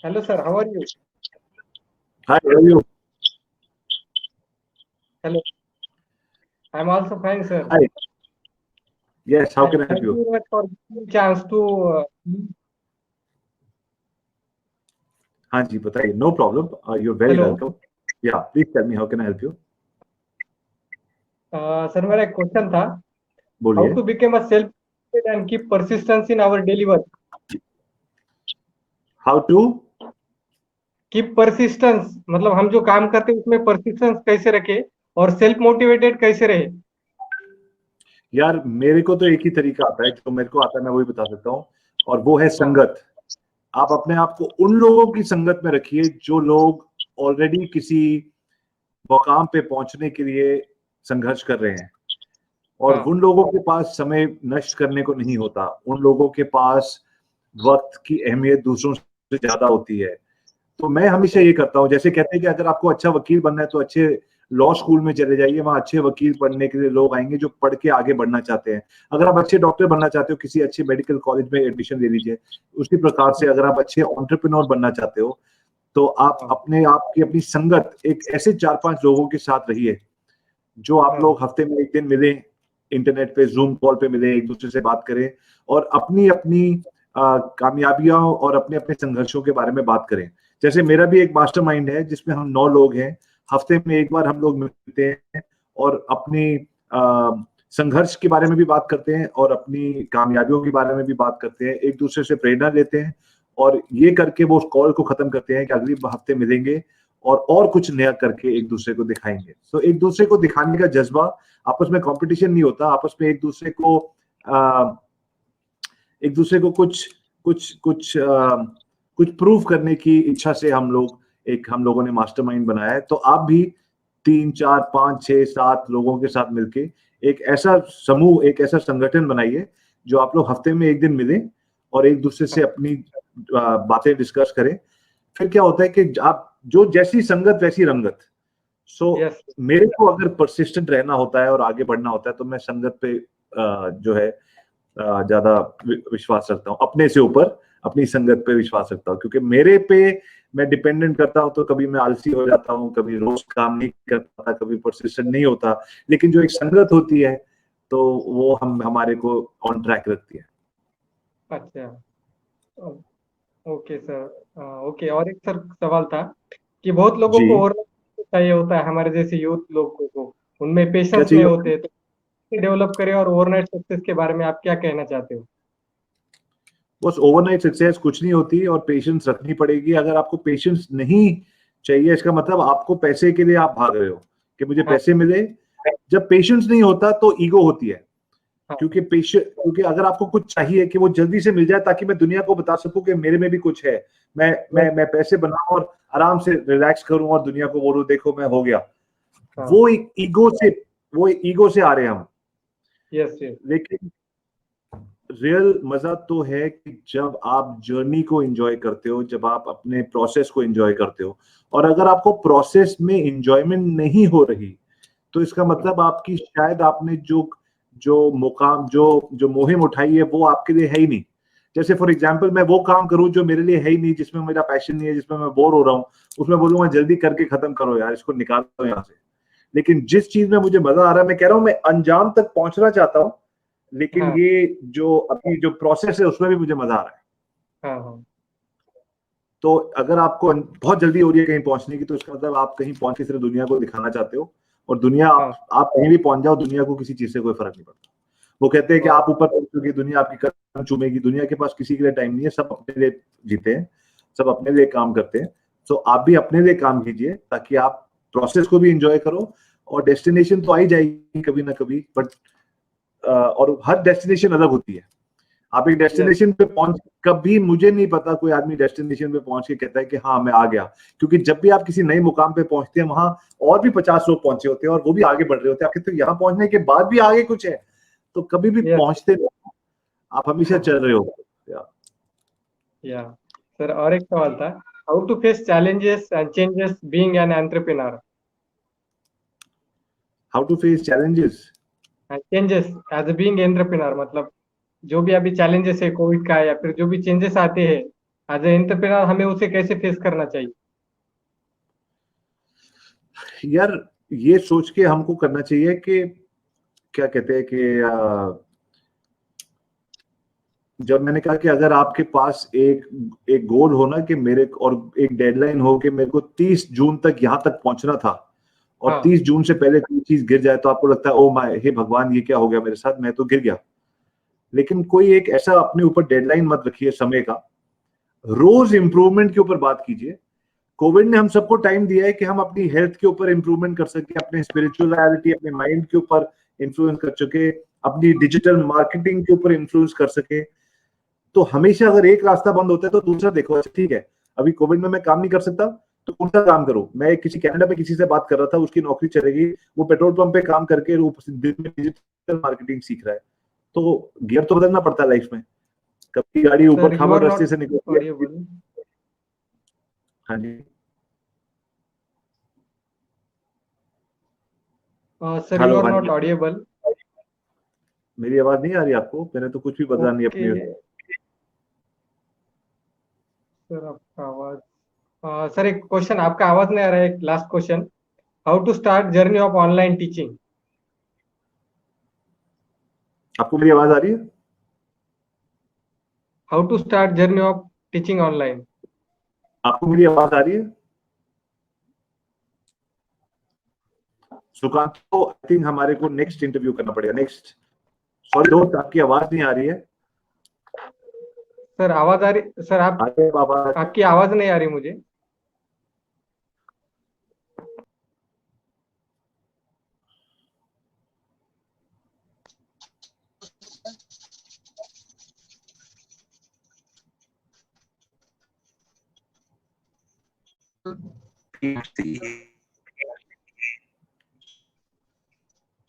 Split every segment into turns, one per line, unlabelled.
Hello, sir. How are you?
Hi, how are you?
Hello. I'm also fine, sir.
Hi. Yes, how can I help
Thank you
you?
very much for giving me chance to.
हाँ जी, बताइए. No problem. You're very
Hello.
welcome. Yeah, please tell me how can I help you?
Sir मेरा एक question था. How
बोलिए.
to become a self and keep persistence in our daily work?
How to?
Keep persistence मतलब हम जो काम करते हैं उसमें persistence कैसे रखे और सेल्फ मोटिवेटेड कैसे रहे.
यार मेरे को तो एक ही तरीका आता है, जो मेरे को आता है मैं वही बता सकता हूँ, और वो है
हाँ.
संगत. आप अपने आप को उन लोगों की संगत में रखिए जो लोग ऑलरेडी किसी मुकाम पे पहुंचने के लिए संघर्ष कर रहे हैं, और
हाँ.
उन लोगों के पास समय नष्ट करने को नहीं होता. उन लोगों के पास वक्त की अहमियत दूसरों से ज्यादा होती है. तो मैं हमेशा ये करता हूँ, जैसे कहते हैं कि अगर आपको अच्छा वकील बनना है तो अच्छे लॉ स्कूल में चले जाइए, वहां अच्छे वकील बनने के लिए लोग आएंगे जो पढ़ के आगे बढ़ना चाहते हैं. अगर आप अच्छे डॉक्टर बनना चाहते हो, किसी अच्छे मेडिकल कॉलेज में एडमिशन ले लीजिए. उसी प्रकार से अगर आप अच्छे एंटरप्रेन्योर बनना चाहते हो, तो आप
हाँ.
अपने आप की अपनी संगत एक ऐसे 4-5 लोगों के साथ रहिए जो आप
हाँ.
लोग हफ्ते में एक दिन मिले, इंटरनेट पे जूम कॉल पे मिले, एक दूसरे से बात करें और अपनी अपनी कामयाबियां और अपने अपने संघर्षों के बारे में बात करें. जैसे मेरा भी एक मास्टरमाइंड है जिसमें हम 9 लोग हैं. हफ्ते में एक बार हम लोग मिलते हैं और अपनी संघर्ष के बारे में भी बात करते हैं और अपनी कामयाबियों के बारे में भी बात करते हैं, एक दूसरे से प्रेरणा लेते हैं, और ये करके वो उस कॉल को खत्म करते हैं कि अगली हफ्ते मिलेंगे और कुछ नया करके एक दूसरे को दिखाएंगे. तो एक दूसरे को दिखाने का जज्बा, आपस में कंपटीशन नहीं होता, आपस में एक दूसरे को कुछ कुछ कुछ कुछ प्रूव करने की इच्छा से हम लोगों ने मास्टरमाइंड बनाया है. तो आप भी 3, 4, 5, 6, 7 लोगों के साथ मिलके एक ऐसा समूह, एक ऐसा संगठन बनाइए जो आप लोग हफ्ते में एक दिन मिलें और एक दूसरे से अपनी बातें डिस्कस करें. फिर क्या होता है कि आप जो जैसी संगत वैसी रंगत.
Yes.
मेरे को अगर परसिस्टेंट रहना होता है और आगे बढ़ना होता है तो मैं संगत पे जो है ज्यादा विश्वास रखता हूँ, अपने से ऊपर अपनी संगत पे विश्वास रखता हूँ, क्योंकि मेरे पे मैं डिपेंडेंट करता हूँ तो कभी मैं आलसी हो जाता हूँ, कभी रोज काम नहीं कर पाता, कभी परसिस्टेंट नहीं होता. लेकिन जो एक संगत होती है तो वो हमारे को ऑन ट्रैक रखती है.
अच्छा. Okay sir. ओके. और एक सर सवाल था कि बहुत लोगों
जी.
को और चाहिए होता है हमारे जैसे यूथ लोगों को. उनमें
क्या
पेशेंस नहीं
चाहिए?
होते तो डेवलप करें और ओवरनाइट सक्सेस के बारे में आप क्या कहना चाहते हो?
बस ओवरनाइट सक्सेस कुछ नहीं होती और पेशेंस रखनी पड़ेगी. अगर आपको पेशेंस नहीं चाहिए, इसका मतलब आपको पैसे के लिए आप भाग रहे हो कि मुझे
हाँ.
पैसे मिले. जब पेशेंस नहीं होता तो ईगो होती है.
हाँ.
क्योंकि अगर आपको कुछ चाहिए कि वो जल्दी से मिल जाए ताकि मैं दुनिया को बता सकूं कि मेरे में भी कुछ है, मैं पैसे बनाऊं और आराम से रिलैक्स करूं और दुनिया को बोलूं देखो मैं हो गया.
हाँ.
वो एक ईगो से आ रहे हैं हम.
यस. यस.
लेकिन रियल मजा तो है कि जब आप जर्नी को एंजॉय करते हो, जब आप अपने प्रोसेस को एंजॉय करते हो. और अगर आपको प्रोसेस में एंजॉयमेंट नहीं हो रही तो इसका मतलब आपकी शायद आपने जो जो मुकाम जो जो मुहिम उठाई है वो आपके लिए है ही नहीं. जैसे फॉर एग्जांपल मैं वो काम करूं जो मेरे लिए है ही नहीं, जिसमें मेरा पैशन नहीं है, जिसमें मैं बोर हो रहा हूं, उसमें बोलूंगा जल्दी करके खत्म करो यार, इसको निकालो यहाँ से. लेकिन जिस चीज में मुझे मजा आ रहा है, मैं कह रहा हूं मैं अंजाम तक पहुंचना चाहता हूं, लेकिन
हाँ.
ये जो अभी जो प्रोसेस है उसमें भी मुझे मजा आ रहा है.
हाँ. हाँ.
तो अगर आपको बहुत जल्दी हो रही है कहीं पहुंचने की, तो इसका मतलब आप कहीं पहुंच के सिर्फ दुनिया को दिखाना चाहते हो. और दुनिया
हाँ.
आप कहीं भी पहुंच जाओ, दुनिया को किसी चीज से कोई फर्क नहीं पड़ता. वो कहते हैं कि आप ऊपर पहुंचोगे दुनिया आपकी कदम चूमेगी. दुनिया के पास किसी के लिए टाइम नहीं है, सब अपने लिए जीते हैं, सब अपने लिए काम करते हैं. तो आप भी अपने लिए काम कीजिए ताकि आप प्रोसेस को भी एंजॉय करो. और डेस्टिनेशन तो आ ही जाएगी कभी ना कभी, बट और हर डेस्टिनेशन अलग होती है. आप एक
यस.
डेस्टिनेशन पे पहुंच, कभी मुझे नहीं पता कोई आदमी डेस्टिनेशन पे पहुंच के कहता है कि हाँ मैं आ गया. क्योंकि जब भी आप किसी नए मुकाम पे पहुंचते हैं, वहां और भी 50 लोग पहुंचे होते हैं और वो भी आगे बढ़ रहे होते हैं. आपके तो यहाँ पहुंचने के बाद भी आगे कुछ है. तो कभी भी
यस.
पहुंचते नहीं, आप हमेशा चल रहे हो.
या सर और एक सवाल था. How to face challenges and changes being an entrepreneur.
How to face challenges.
Changes as being entrepreneur मतलब जो भी अभी चैलेंजेस है कोविड का या फिर जो भी चेंजेस आते हैं एज ए एंटरप्रेन्योर हमें उसे कैसे फेस करना चाहिए?
यार ये सोच के हमको करना चाहिए कि क्या कहते हैं कि जब मैंने कहा कि अगर आपके पास एक एक गोल हो ना कि मेरे और एक डेडलाइन हो कि मेरे को 30 जून तक यहां तक पहुंचना था और
हाँ
30 जून से पहले कोई चीज गिर जाए तो आपको लगता है ओ माय हे भगवान ये क्या हो गया मेरे साथ, मैं तो गिर गया। लेकिन कोई एक ऐसा अपने ऊपर डेडलाइन मत रखिए समय का, रोज इंप्रूवमेंट के ऊपर बात कीजिए। कोविड ने हम सबको टाइम दिया है कि हम अपनी हेल्थ के ऊपर इंप्रूवमेंट कर सके, अपने स्पिरिचुअलिटी अपने माइंड के ऊपर इन्फ्लुएंस कर सके, अपनी डिजिटल मार्केटिंग के ऊपर इन्फ्लुएंस कर सके। तो हमेशा अगर एक रास्ता बंद होता है तो दूसरा देखो। अच्छा ठीक है, अभी कोविड में मैं काम नहीं कर सकता तो कौन सा काम करूं। मैं किसी कनाडा में किसी से बात कर रहा था, उसकी नौकरी चलेगी, वो पेट्रोल पंप पे काम करके दिन में डिजिटल मार्केटिंग सीख रहा है। तो गियर तो बदलना पड़ता है लाइफ में। कभी गाड़ी ऊबड़
सर, यू
खाबड़
आर
रास्ते
नॉट
से निकलती है।
ऑडियबल।
हाँ जी।
सर, यू
हेलो,
आर
हाँ
नॉट
जी।
ऑडियबल।
मेरी आवाज नहीं आ रही आपको? मैंने तो कुछ भी बदला नहीं
ओके
अपनी।
सर, आपका आवाज, सर एक क्वेश्चन, आपका आवाज नहीं आ रहा है, एक last question. How to start journey of online teaching?
आपको मेरी आवाज आ रही है?
How to start journey of teaching online?
आपको मेरी आवाज आ रही है? सुकांत को आई थिंक हमारे को नेक्स्ट इंटरव्यू करना पड़ेगा। नेक्स्ट। सॉरी दोस्त, आपकी आवाज नहीं आ रही है।
सर आवाज आ रही, सर आप,
अरे बाबा।
आपकी आवाज नहीं आ रही मुझे।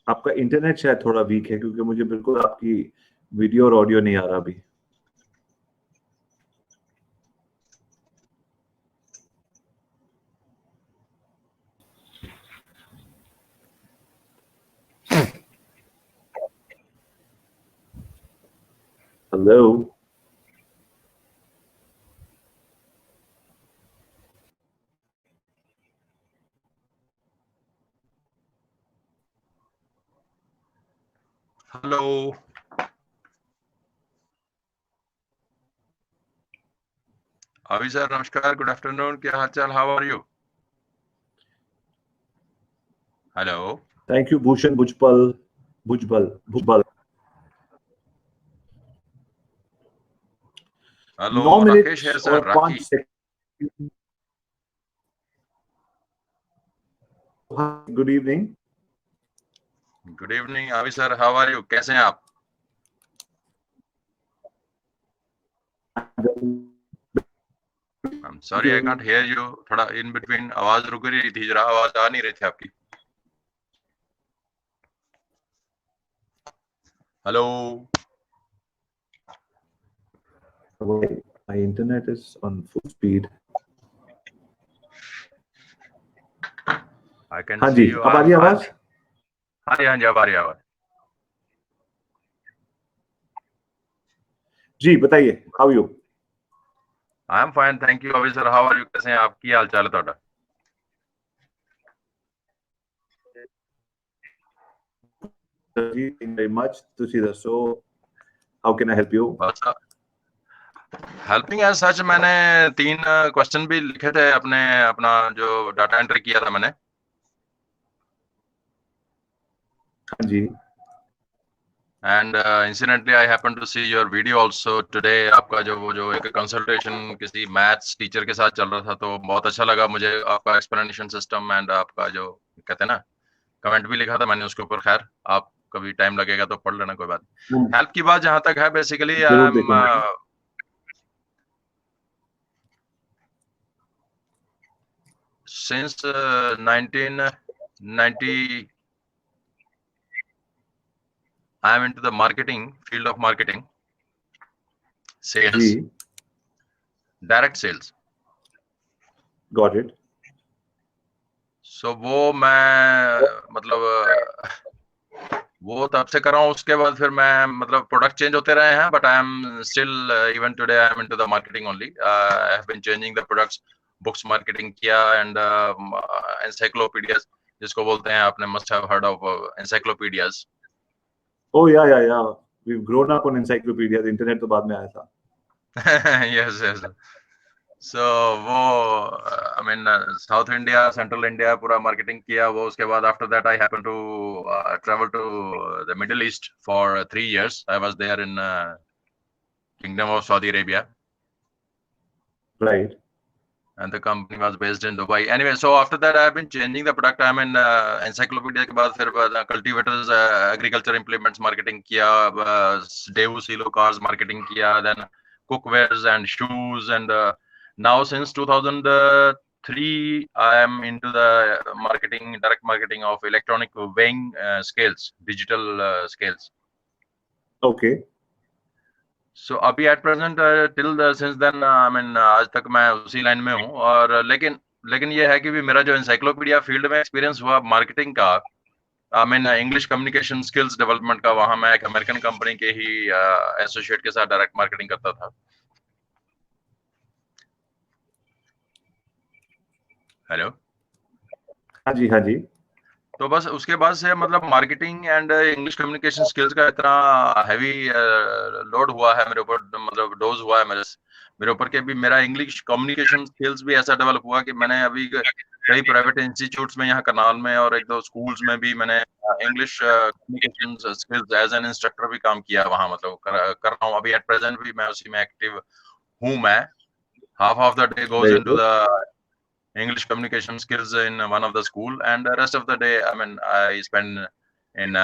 आपका इंटरनेट शायद थोड़ा वीक है क्योंकि मुझे बिल्कुल आपकी वीडियो और ऑडियो नहीं आ रहा अभी। हेलो।
हेलो। अभी सर नमस्कार, गुड आफ्टरनून, क्या हाल चाल, how are you? Hello.
Thank you Bhushan Bhujbal. Bhujbal Bhujbal.
Hello,
9
Rakesh
minute
है
और
sir,
5
Raki.
Second. Good evening.
Good evening अभी सर, हाउ आर यू, कैसे हैं आप? I am sorry I can't hear you, थोड़ा इन बिटवीन आवाज रुक रही थी, जरा आवाज आ नहीं रही थी आपकी। Hello.
My internet is on full speed.
I can
हाँ
सी
जी,
यू।
अब आ रही है आवाज?
हाँ जी, हाँ जी, अब आ रही है आवाज।
जी बताइए, how you?
I am fine, thank you. अभी सर हाउ आर यू, कैसे हैं आप, की हाल चाल है ਤੁਹਾਡਾ?
जी थैंक यू वेरी मच। ਤੁਸੀਂ ਦੱਸੋ, how can I help you?
बस हेल्पिंग एज सच, मैंने 3 क्वेश्चन भी लिखे थे अपने, अपना जो डाटा एंट्री किया था मैंने।
हाँ जी।
And incidentally I happen to see your video also today. आपका जो वो जो एक कंसल्टेशन किसी मैथ्स टीचर के साथ चल रहा था, तो बहुत अच्छा लगा मुझे आपका एक्सप्लेनेशन सिस्टम, एंड आपका जो कहते हैं ना, कमेंट भी लिखा था मैंने उसके ऊपर। खैर, आप कभी टाइम लगेगा तो पढ़ लेना, कोई बात नहीं। हेल्प की बात जहां तक है, बेसिकली
जरूर देखूंगा।
सिंस 1990 I am into the marketing field of marketing,
जी,
sales, direct sales.
Got it.
So वो मैं मतलब वो तब से कर रहा हूँ। उसके बाद फिर मैं मतलब प्रोडक्ट चेंज होते रहे हैं, but I am still even today I am into the marketing only. I have been changing the products, books marketing किया, एंड एनसाइक्लोपीडियाज जिसको बोलते हैं, आपने must have heard of encyclopedias.
Oh yeah. We've grown up on encyclopedias. Internet तो बाद में आया था.
Yes yes. सो वो I mean South India, Central India पूरा मार्केटिंग किया वो। उसके बाद after that I happen to travel to the Middle East for 3 years. I was there in Kingdom of Saudi Arabia,
Right.
and the company was based in Dubai. Anyway, so after that I have been changing the product. I mean encyclopedia के बाद फिर cultivators agriculture implements marketing किया, Daewoo Silo cars marketing किया, then cookwares and shoes, and now since 2003 I am into the marketing, direct marketing of electronic weighing scales, digital scales.
Okay.
So अभी at present till since then I mean आज तक मैं उसी line में हूँ। और लेकिन ये है कि भी मेरा जो एनसाइक्लोपीडिया फील्ड में एक्सपीरियंस हुआ मार्केटिंग का, I mean English communication skills development का, वहां मैं एक अमेरिकन कंपनी के ही एसोसिएट के साथ डायरेक्ट मार्केटिंग करता था। हेलो।
हाँ जी।
तो बस उसके बाद से मतलब marketing and English communication skills का इतना हैवी लोड हुआ है मेरे ऊपर, मतलब डोज हुआ है मेरे ऊपर के भी मेरा इंग्लिश कम्युनिकेशन स्किल्स भी ऐसा डेवलप हुआ कि मैंने अभी कई प्राइवेट इंस्टीट्यूट्स में यहाँ करनाल में और 1-2 स्कूल्स में भी मैंने English communication skills as an instructor भी काम किया वहाँ, मतलब कर रहा हूँ अभी एट प्रेजेंट भी मैं उसी में एक्टिव हूँ। मैं half of the day goes into the English communication skills in one of the school, and the rest of the day I mean I spend in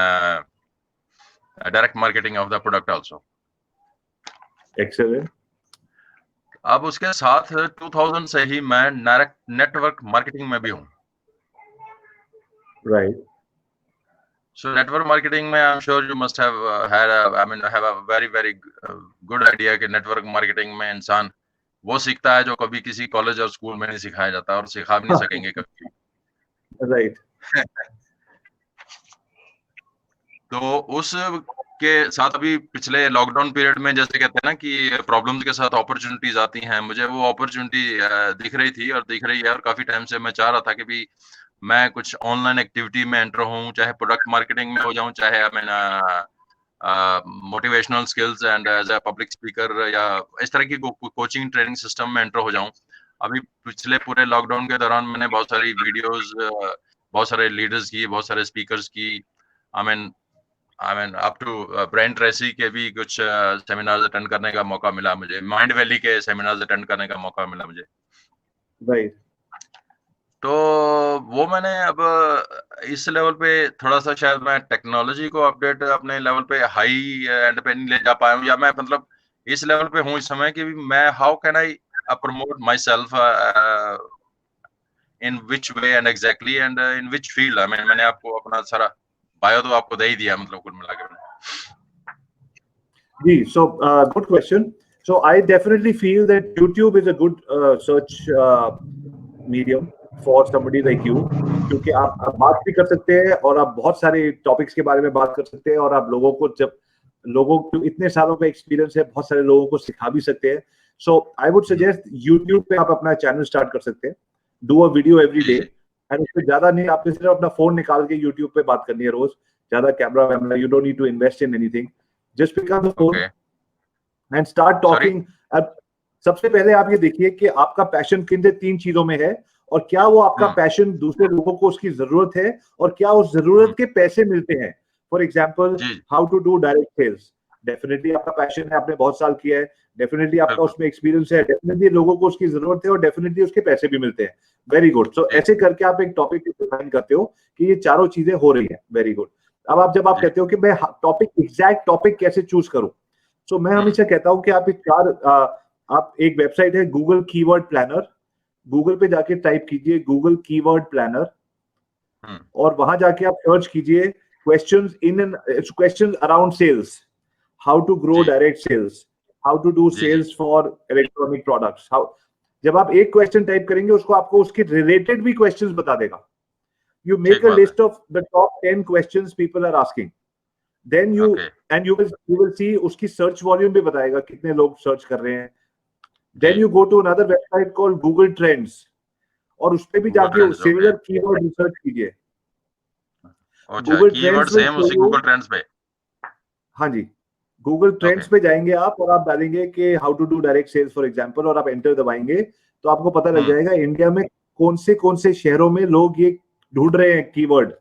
direct marketing of the product also.
Excellent.
अब उसके साथ 2000 से ही मैं network marketing में भी हूँ।
Right.
So network marketing में I'm sure you must have have a very good idea कि नेटवर्क मार्केटिंग में इंसान वो सीखता है जो कभी किसी कॉलेज और स्कूल में नहीं सिखाया जाता और सिखा भी नहीं सकेंगे कभी।
Right.
तो उस के साथ अभी पिछले लॉकडाउन पीरियड में जैसे कहते हैं ना कि प्रॉब्लम्स के साथ अपॉर्चुनिटीज आती हैं, मुझे वो अपॉर्चुनिटी दिख रही थी और दिख रही है, और काफी टाइम से मैं चाह रहा था कि भी मैं कुछ ऑनलाइन एक्टिविटी में एंटर हूँ, चाहे प्रोडक्ट मार्केटिंग में हो जाऊं, चाहे motivational skills and as a public speaker या इस तरह की कोचिंग ट्रेनिंग सिस्टम में एंटर हो जाऊं। अभी पिछले पूरे लॉकडाउन के दौरान मैंने बहुत सारी वीडियोस, बहुत सारे लीडर्स की, बहुत सारे स्पीकर्स की, I mean up to Brian Tracy के भी कुछ सेमिनार्स अटेंड करने का मौका मिला मुझे, माइंड वैली के सेमिनार्स अटेंड करने का मौका मिला मुझे।
Right.
तो वो मैंने अब इस लेवल पे थोड़ा सा शायद मैं टेक्नोलॉजी को अपडेट अपने लेवल पे हाई एंड पे नहीं ले जा पाया हूँ, या मैं मतलब इस लेवल पे हूँ इस समय कि मैं how can I promote my self in which way and exactly and in which field. I mean मैंने आपको अपना सारा बायो तो आपको दे ही दिया, मतलब कुल मिला के।
जी, so good question. So I definitely feel that YouTube is a good search medium for somebody like you, क्योंकि आप बात भी कर सकते हैं और आप बहुत सारे टॉपिक्स के बारे में बात कर सकते हैं, और आप लोगों को इतने सालों का एक्सपीरियंस है, बहुत सारे लोगों को सिखा भी सकते हैं। सो आई वुड सजेस्ट YouTube पे आप अपना चैनल स्टार्ट कर सकते हैं, do a video every day, and उससे ज्यादा नहीं, आपने सिर्फ अपना फोन निकाल के YouTube पे बात करनी है रोज, ज्यादा कैमरा वैमरा, you don't need to invest in anything, just pick up the phone and start talking. सबसे पहले आप ये देखिए कि आपका पैशन किन 3 चीजों में है, और क्या वो आपका पैशन दूसरे लोगों को उसकी जरूरत है, और क्या उस जरूरत के पैसे मिलते हैं। For example, how to do direct sales, definitely आपका पैशन है, आपने बहुत साल किया है, डेफिनेटली आपका उसमें एक्सपीरियंस है, डेफिनेटली लोगों को उसकी जरूरत है, और डेफिनेटली उसके पैसे भी मिलते हैं। Very good. सो ऐसे करके आप एक टॉपिक डिफाइन करते हो कि ये चारों चीजें हो रही है। Very good. अब जब आप कहते हो कि मैं टॉपिक, एग्जैक्ट टॉपिक कैसे चूज करूं, तो मैं हमेशा कहता हूं कि आप एक वेबसाइट है गूगल कीवर्ड प्लानर, गूगल पे जाके टाइप कीजिए गूगल कीवर्ड प्लानर, और वहां जाके आप सर्च कीजिए questions around sales, how to grow direct sales, how to do sales for electronic products. जब आप एक क्वेश्चन टाइप करेंगे, उसको आपको उसके रिलेटेड भी क्वेश्चंस बता देगा। You make a list of the top 10 questions people are asking, then you
Okay.
And you will see उसकी सर्च वॉल्यूम भी बताएगा कितने लोग सर्च कर रहे हैं. देन
जी.
You go to another website called Google Trends, और उस पे भी
Google
जाके
Trends, okay.
Similar keyword research कीजिए.
अच्छा,
Google
keyword
trends will
same
show
उसी
यू.
गूगल ट्रेंड्स पे.
हाँ जी, गूगल ट्रेंड्स
Okay.
पे जाएंगे आप और आप डालेंगे कि how to do direct sales for example, और आप एंटर दबाएंगे तो आपको पता लग जाएगा इंडिया में कौन से शहरों में लोग ये ढूंढ रहे हैं कीवर्ड,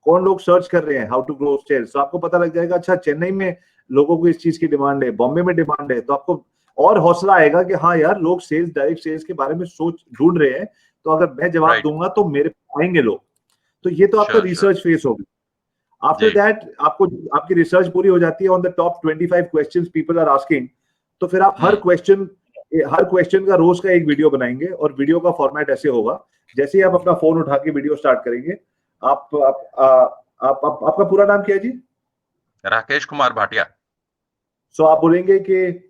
कौन लोग सर्च कर रहे हैं हाउ टू ग्रो सेल्स. तो आपको पता लग जाएगा अच्छा चेन्नई में लोगों को इस चीज की डिमांड है, बॉम्बे में डिमांड है, तो आपको और हौसला आएगा कि हाँ यार लोग सेल्स डायरेक्ट सेल्स के बारे में सोच ढूंढ रहे हैं, तो अगर मैं जवाब
Right.
दूंगा तो मेरे पास आएंगे लोग. तो ये तो आपका
Sure, sure.
रिसर्च फेस होगी. आफ्टर
जी.
दैट आपको आपकी रिसर्च पूरी हो जाती है on the top 25 questions people are asking, तो फिर आप हर क्वेश्चन का रोज का एक वीडियो बनाएंगे, और वीडियो का फॉर्मेट ऐसे होगा जैसे ही आप अपना फोन उठा के वीडियो स्टार्ट करेंगे. आपका पूरा नाम क्या है जी?
राकेश कुमार भाटिया.
सो आप बोलेंगे कि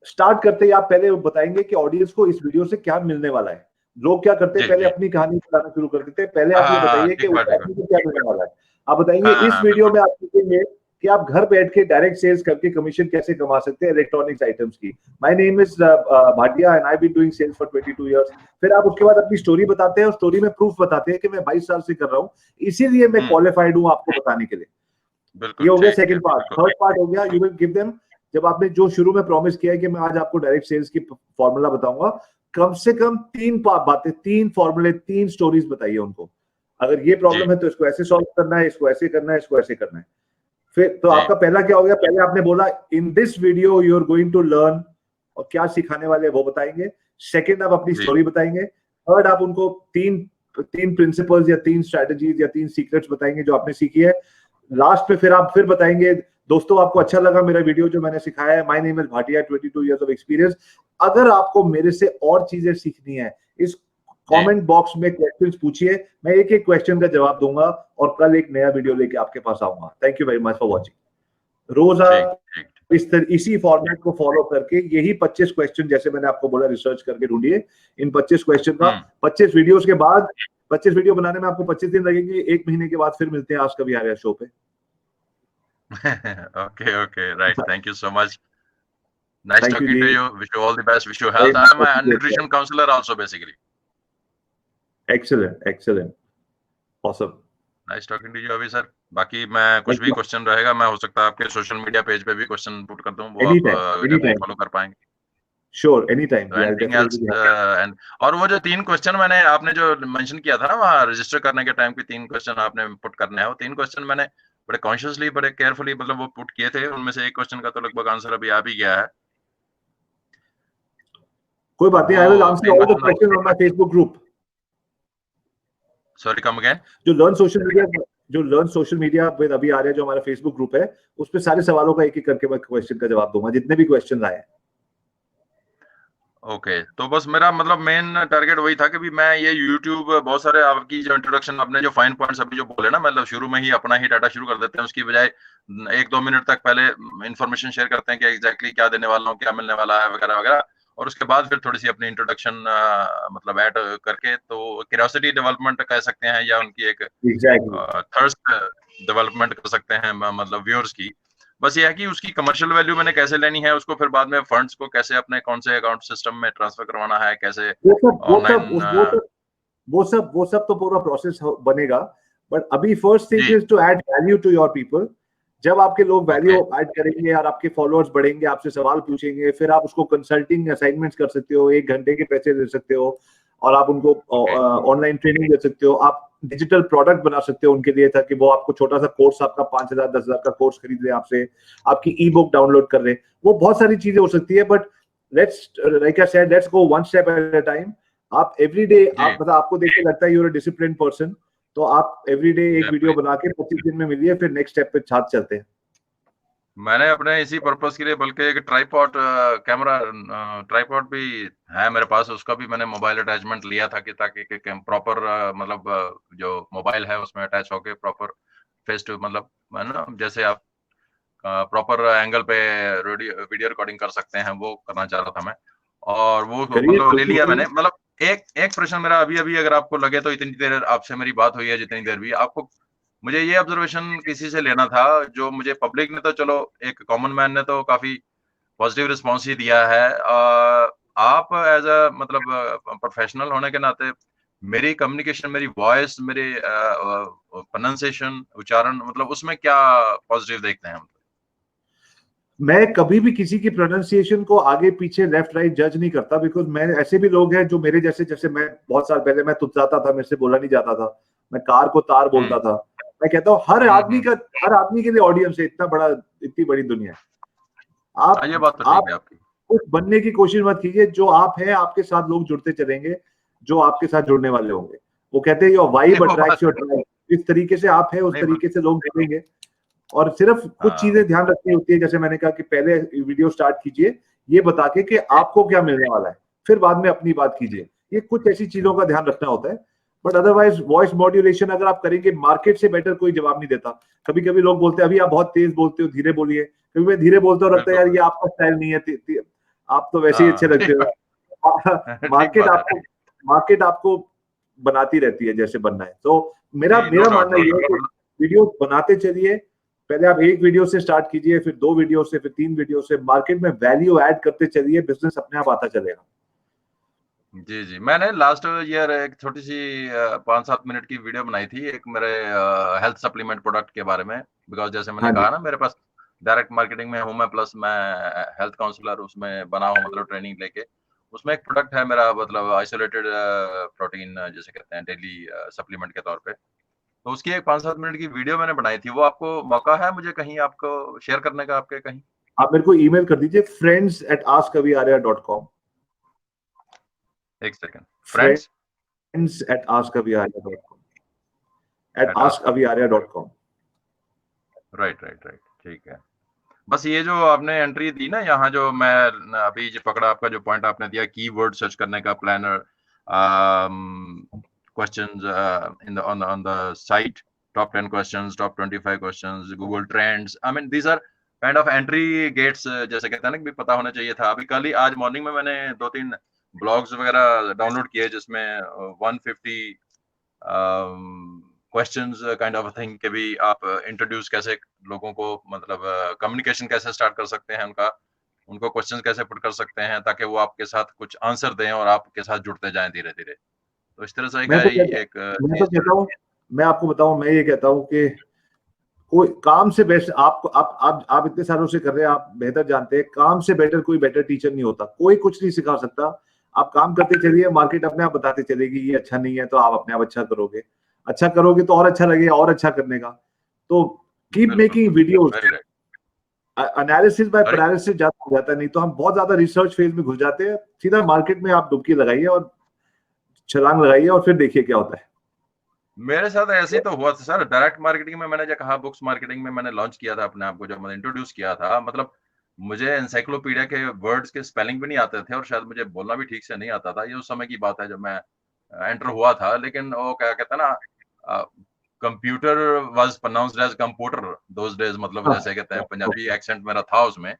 स्टार्ट करते ही आप पहले बताएंगे कि ऑडियंस को इस वीडियो से क्या मिलने वाला है. लोग क्या करते हैं,
जी,
पहले
जी.
अपनी कहानी बताना शुरू कर देते हैं. पहले आप ये
हाँ,
बताइए कि
ठीक बात, ठीक
उसको क्या मिलने वाला है. आप बताएंगे
हाँ,
इस
हाँ,
वीडियो
बिल्कुल.
में आप सीखेंगे कि आप घर बैठ के डायरेक्ट सेल्स करके कमीशन कैसे कमा सकते हैं इलेक्ट्रॉनिक्स आइटम्स की. My name is Bhatia and I been doing sales for 22 years. फिर आप उसके बाद अपनी स्टोरी बताते हैं और स्टोरी में प्रूफ बताते हैं कि मैं 22 साल से कर रहा हूँ, इसीलिए मैं क्वालिफाइड हूँ आपको बताने के लिए.
बिल्कुल
ये हो गया
ठीक है,
सेकंड पार्ट.
बिल्कुल.
थर्ड पार्ट हो गया यू विल गिव देम, जब आपने जो शुरू में प्रॉमिस किया है कि मैं आज आपको डायरेक्ट सेल्स की फॉर्मूला बताऊंगा, कम से कम 3 बातें, 3 फॉर्मूले, 3 स्टोरीज बताइए उनको. अगर ये प्रॉब्लम है तो इसको ऐसे सॉल्व करना है, इसको ऐसे करना है, इसको ऐसे करना है. फिर तो
जी.
आपका पहला क्या हो गया, पहले आपने बोला in this video you are going to learn, और क्या सिखाने वाले हैं वो बताएंगे. सेकंड आप अपनी
जी.
स्टोरी बताएंगे. थर्ड आप उनको तीन प्रिंसिपल्स या 3 स्ट्रेटजीज या 3 सीक्रेट्स बताएंगे जो आपने सीखी है. लास्ट में फिर आप फिर बताएंगे दोस्तों आपको अच्छा लगा मेरा वीडियो जो मैंने सिखाया है, my name is Bhatia, 22 years of experience. अगर आपको मेरे से और चीजें सीखनी है, इस कमेंट बॉक्स में क्वेश्चंस पूछिए, मैं एक एक क्वेश्चन का जवाब दूंगा और कल एक नया वीडियो लेके आपके पास आऊंगा. Thank you very much for watching. रोज आप इसी फॉर्मेट को फॉलो करके यही 25 क्वेश्चन जैसे मैंने आपको बोला रिसर्च करके ढूंढिए. इन 25 क्वेश्चन का 25 वीडियोस के बाद, 25 वीडियो बनाने में आपको 25 दिन लगेंगे. 1 महीने के बाद फिर मिलते हैं आज कभी आ रहा शो पे.
Okay, right. Thank you so much. Nice
Thank you,
talking to
Ji.
you. Wish you all the best. Wish you
Very
health.
much
I'm a
appreciate
nutrition counselor also, basically.
Excellent. Awesome.
Nice talking to you, अभी sir. बाकी मैं कुछ भी question रहेगा, मैं हो सकता है आपके सोशल मीडिया पेज पे भी क्वेश्चन पुट कर दूं, वो आप डेफिनेटली फॉलो कर पाएंगे.
Sure, anytime.
तो एनीथिंग एल्स एंड और वो जो 3 क्वेश्चन मैंने आपने जो मेंशन किया था ना वहाँ रजिस्टर करने के टाइम के 3 क्वेश्चन आपने पुट करने हैं, वो 3 क्वेश्चन मैंने बड़े कॉन्शियसली बड़े केयरफुली मतलब वो पुट किए थे. उनमें से एक क्वेश्चन का तो लगभग आंसर अभी आ भी गया है.
कोई बात नहीं. I will answer all the questions on my Facebook group.
Sorry, come again.
जो लर्न सोशल मीडिया विद अभी आ रहा है, जो हमारा फेसबुक ग्रुप है, उस पे सारे सवालों का एक एक करके मैं क्वेश्चन का जवाब दूंगा, जितने भी क्वेश्चन आए.
ओके, तो बस मेरा मतलब मेन टारगेट वही था कि भी मैं ये YouTube बहुत सारे आपकी जो इंट्रोडक्शन आपने जो फाइन पॉइंट्स अभी जो बोले ना, मतलब शुरू में ही अपना ही डाटा शुरू कर देते हैं, उसकी बजाय 1-2 मिनट तक पहले इंफॉर्मेशन शेयर करते हैं कि एग्जैक्टली क्या देने वाला हूँ, क्या मिलने वाला है वगैरह वगैरह, और उसके बाद फिर थोड़ी सी अपनी इंट्रोडक्शन मतलब ऐड करके तो क्यूरियोसिटी डेवलपमेंट कह सकते हैं या उनकी एक थर्स्ट डेवलपमेंट कर सकते हैं मतलब व्यूअर्स की. बस ये है कि उसकी कमर्शियल वैल्यू मैंने कैसे लेनी है, उसको फिर बाद में फंड्स को कैसे अपने कौन से अकाउंट सिस्टम में ट्रांसफर करवाना है, कैसे ऑनलाइन
वो सब तो पूरा प्रोसेस बनेगा. बट अभी first thing is to add value to your people. जब आपके लोग वैल्यू ऐड करेंगे और आपके फॉलोअर्स बढ़ेंगे, आपसे सवाल पूछेंगे, फिर आप उसको कंसल्टिंग असाइनमेंट्स कर सकते हो, 1 घंटे के पैसे दे सकते हो, और आप उनको ऑनलाइन ट्रेनिंग दे सकते हो. आप डिजिटल प्रोडक्ट बना सकते हो उनके लिए, ताकि वो आपको छोटा सा कोर्स, आपका 5,000 10,000 का कोर्स खरीद ले, आपसे आपकी ई बुक डाउनलोड कर ले. वो बहुत सारी चीजें हो सकती है. But like I said, let's go 1 step at a time. आप एवरीडे आप मतलब आपको देख के लगता है you are a disciplined person, तो आप एवरीडे एक वीडियो बना के 25 दिन में मिलिए, फिर नेक्स्ट स्टेप पे साथ चलते हैं.
मैंने अपने इसी पर्पस के लिए बल्कि एक ट्राइपॉड कैमरा ट्राइपॉड भी है मेरे पास, उसका भी मैंने मोबाइल अटैचमेंट लिया था कि ताकि प्रॉपर मतलब जो मोबाइल है उसमें अटैच होके प्रॉपर फेस टू मतलब ना जैसे आप प्रॉपर एंगल पे वीडियो रिकॉर्डिंग कर सकते हैं, वो करना चाह रहा था मैं, और वो मतलब ले लिया मैंने. मतलब एक प्रश्न मेरा अभी अगर आपको लगे तो, इतनी देर आपसे मेरी बात हुई है जितनी देर भी, आपको मुझे ये ऑब्जर्वेशन किसी से लेना था, जो मुझे पब्लिक ने तो चलो, एक कॉमन मैन ने तो काफी पॉजिटिव रिस्पॉन्स ही दिया है। आप एज अ मतलब प्रोफेशनल होने के नाते मेरी कम्युनिकेशन, मेरी वॉइस, मेरे प्रोनाउंसिएशन, उच्चारण, मतलब उसमें क्या पॉजिटिव देखते हैं हम?
मैं कभी भी किसी की प्रोनाउंसिएशन को आगे पीछे लेफ्ट राइट जज नहीं करता, बिकॉज मैं ऐसे भी लोग हैं जो मेरे जैसे, जैसे मैं बहुत साल पहले मैं तुतलाता था, मेरे से बोला नहीं जाता था, मैं कार को तार बोलता था। मैं कहता हूँ हर आदमी के लिए ऑडियंस है, इतना बड़ा, इतनी बड़ी दुनिया है।
ये बात तो ठीक
आप
है आपकी।
कुछ बनने की कोशिश मत कीजिए, जो आप हैं आपके साथ लोग जुड़ते चलेंगे, जो आपके साथ जुड़ने वाले होंगे। वो कहते हैं योर वाइब
वो बात
अट्रैक्ट्स योर ट्राइब। जिस तरीके से आप हैं उस
नहीं,
तरीके से लोग जुड़ेंगे। और सिर्फ कुछ चीजें ध्यान रखनी होती है, जैसे मैंने कहा कि पहले वीडियो स्टार्ट कीजिए ये बता के कि आपको क्या मिलने वाला है, फिर बाद में अपनी बात कीजिए। ये कुछ ऐसी चीजों का ध्यान रखना होता है। बट अदरवाइज वॉइस मॉड्यूलेशन अगर आप करेंगे, मार्केट से बेटर कोई जवाब नहीं देता। कभी कभी लोग बोलते हैं अभी आप बहुत तेज बोलते हो, धीरे बोलिए। कभी मैं धीरे बोलता हूँ, लगता है यार ये आपका स्टाइल नहीं है, आप तो वैसे ही अच्छे लगते हो।
ठीक बात है।
मार्केट आपको बनाती रहती है जैसे बनना है। तो मेरा
नहीं, नो डाउट,
मानना ये है कि वीडियो बनाते चलिए। पहले आप एक वीडियो से स्टार्ट कीजिए, फिर 2 वीडियो से, फिर 3 वीडियो से, मार्केट में वैल्यू ऐड करते चलिए, बिजनेस अपने आप आता चलेगा।
जी, जी। मैंने लास्ट ईयर एक छोटी-सी 5-7 मिनट की वीडियो बनाई थी, एक मेरे हेल्थ सप्लीमेंट प्रोडक्ट के बारे में। बिकॉज़ जैसे मैंने
हाँ जी।
कहा ना, मेरे पास डायरेक्ट मार्केटिंग में हूँ मैं, प्लस मैं हेल्थ काउंसलर उसमें बना हूँ, मतलब ट्रेनिंग लेके। उसमें एक प्रोडक्ट है मेरा, मतलब आइसोलेटेड प्रोटीन जिसे कहते हैं, डेली सप्लीमेंट के तौर पे। तो उसकी एक 5-7 मिनट की वीडियो मैंने बनाई थी। वो आपको मौका है मुझे कहीं आपको शेयर करने का, आपके कहीं?
आप मेरे को ईमेल कर दीजिए friends@askaviarya.com।
एक second. Friends
friends@askaviarya.com at
at ask
askaviarya.com।
Right, right, right. ठीक है। बस ये जो आपने एंट्री दी ना यहाँ, जो मैं अभी जो पकड़ा आपका जो पॉइंट आपने दिया, कीवर्ड सर्च करने का, planner, questions in the on the site, top 10 questions, top 25 questions, Google Trends, I mean these are kind of entry gates, जैसे कहते हैं ना, कि पता होना चाहिए था। अभी कल ही, आज मॉर्निंग में मैंने 2-3 ब्लॉग्स वगैरह डाउनलोड किए, जिसमें 150 क्वेश्चंस काइंड ऑफ थिंग के भी आप इंट्रोड्यूस कैसे लोगों को, मतलब कम्युनिकेशन कैसे स्टार्ट कर सकते हैं उनका, उनको क्वेश्चंस कैसे पुट कर सकते हैं, ताकि वो आपके साथ कुछ आंसर दें और आपके साथ जुड़ते जाएं धीरे धीरे। तो इस तरह से एक
मैं तो
एक
कहता हूँ, मैं आपको बताऊं, मैं ये कहता हूँ कि कोई काम से बेस्ट आप इतने सालों से कर रहे हैं, आप बेहतर जानते हैं, काम से बेटर कोई बेटर टीचर नहीं होता। कोई कुछ नहीं सिखा सकता। आप काम करते चलिए, मार्केट अपने आप बताते चलेगी ये अच्छा नहीं है, तो आप अपने आप अच्छा करोगे। अच्छा करोगे तो और अच्छा लगेगा, और अच्छा करने का। तो कीप
बिल्कुल
making videos.
Very right.
Analysis bye
अरे
पैरालिसिस ज्यादा हो जाता है, नहीं तो हम बहुत ज्यादा रिसर्च फेज में घुस जाते हैं। सीधा मार्केट में आप डुबकी लगाइए और छलांग लगाइए और फिर देखिए क्या होता है।
मेरे साथ ऐसे ही तो हुआ था सर। डायरेक्ट मार्केटिंग में मैंने जो कहा, बुक्स मार्केटिंग में मैंने लॉन्च किया था अपने आप को, जब मैंने इंट्रोड्यूस किया था, मतलब मुझे एनसाइक्लोपीडिया के वर्ड्स के स्पेलिंग भी नहीं आते थे, और शायद मुझे बोलना भी ठीक से नहीं आता था। ये उस समय की बात है जब मैं एंटर हुआ था। लेकिन वो क्या कहता है ना, computer was pronounced as computer those days, मतलब
हाँ,
जैसे कहते हैं, पंजाबी एक्सेंट मेरा था उसमें।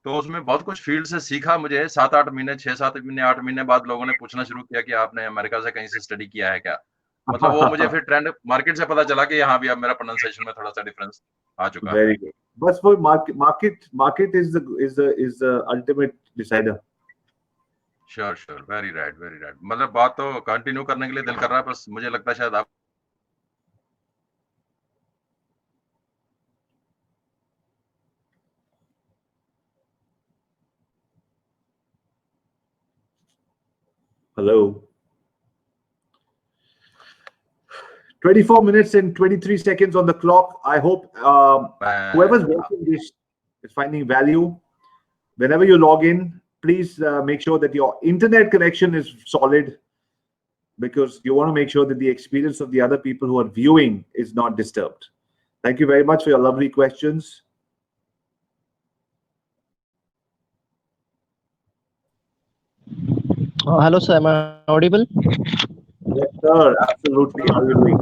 तो उसमें बहुत कुछ फील्ड से सीखा। मुझे 7-8 महीने, 6-7 महीने, 8 महीने बाद लोगों ने पूछना शुरू किया कि आपने अमेरिका से कहीं से स्टडी किया है क्या? मतलब वो मुझे फिर ट्रेंड मार्केट से पता चला कि यहाँ भी अब मेरा प्रोनाउंसिएशन में थोड़ा सा डिफरेंस आ चुका है।
Very good. बस वो market is the ultimate decider.
Sure, sure, very right, very right. मतलब बात तो कंटिन्यू करने के लिए दिल कर रहा है, बस मुझे लगता है शायद आप
hello. 24 minutes and 23 seconds on the clock. I hope whoever's watching this is finding value. Whenever you log in, please make sure that your internet connection is solid, because you want to make sure that the experience of the other people who are viewing is not disturbed. Thank you very much for your lovely questions.
Hello, sir. Am I audible?
Yes, sir. Absolutely. How are you doing?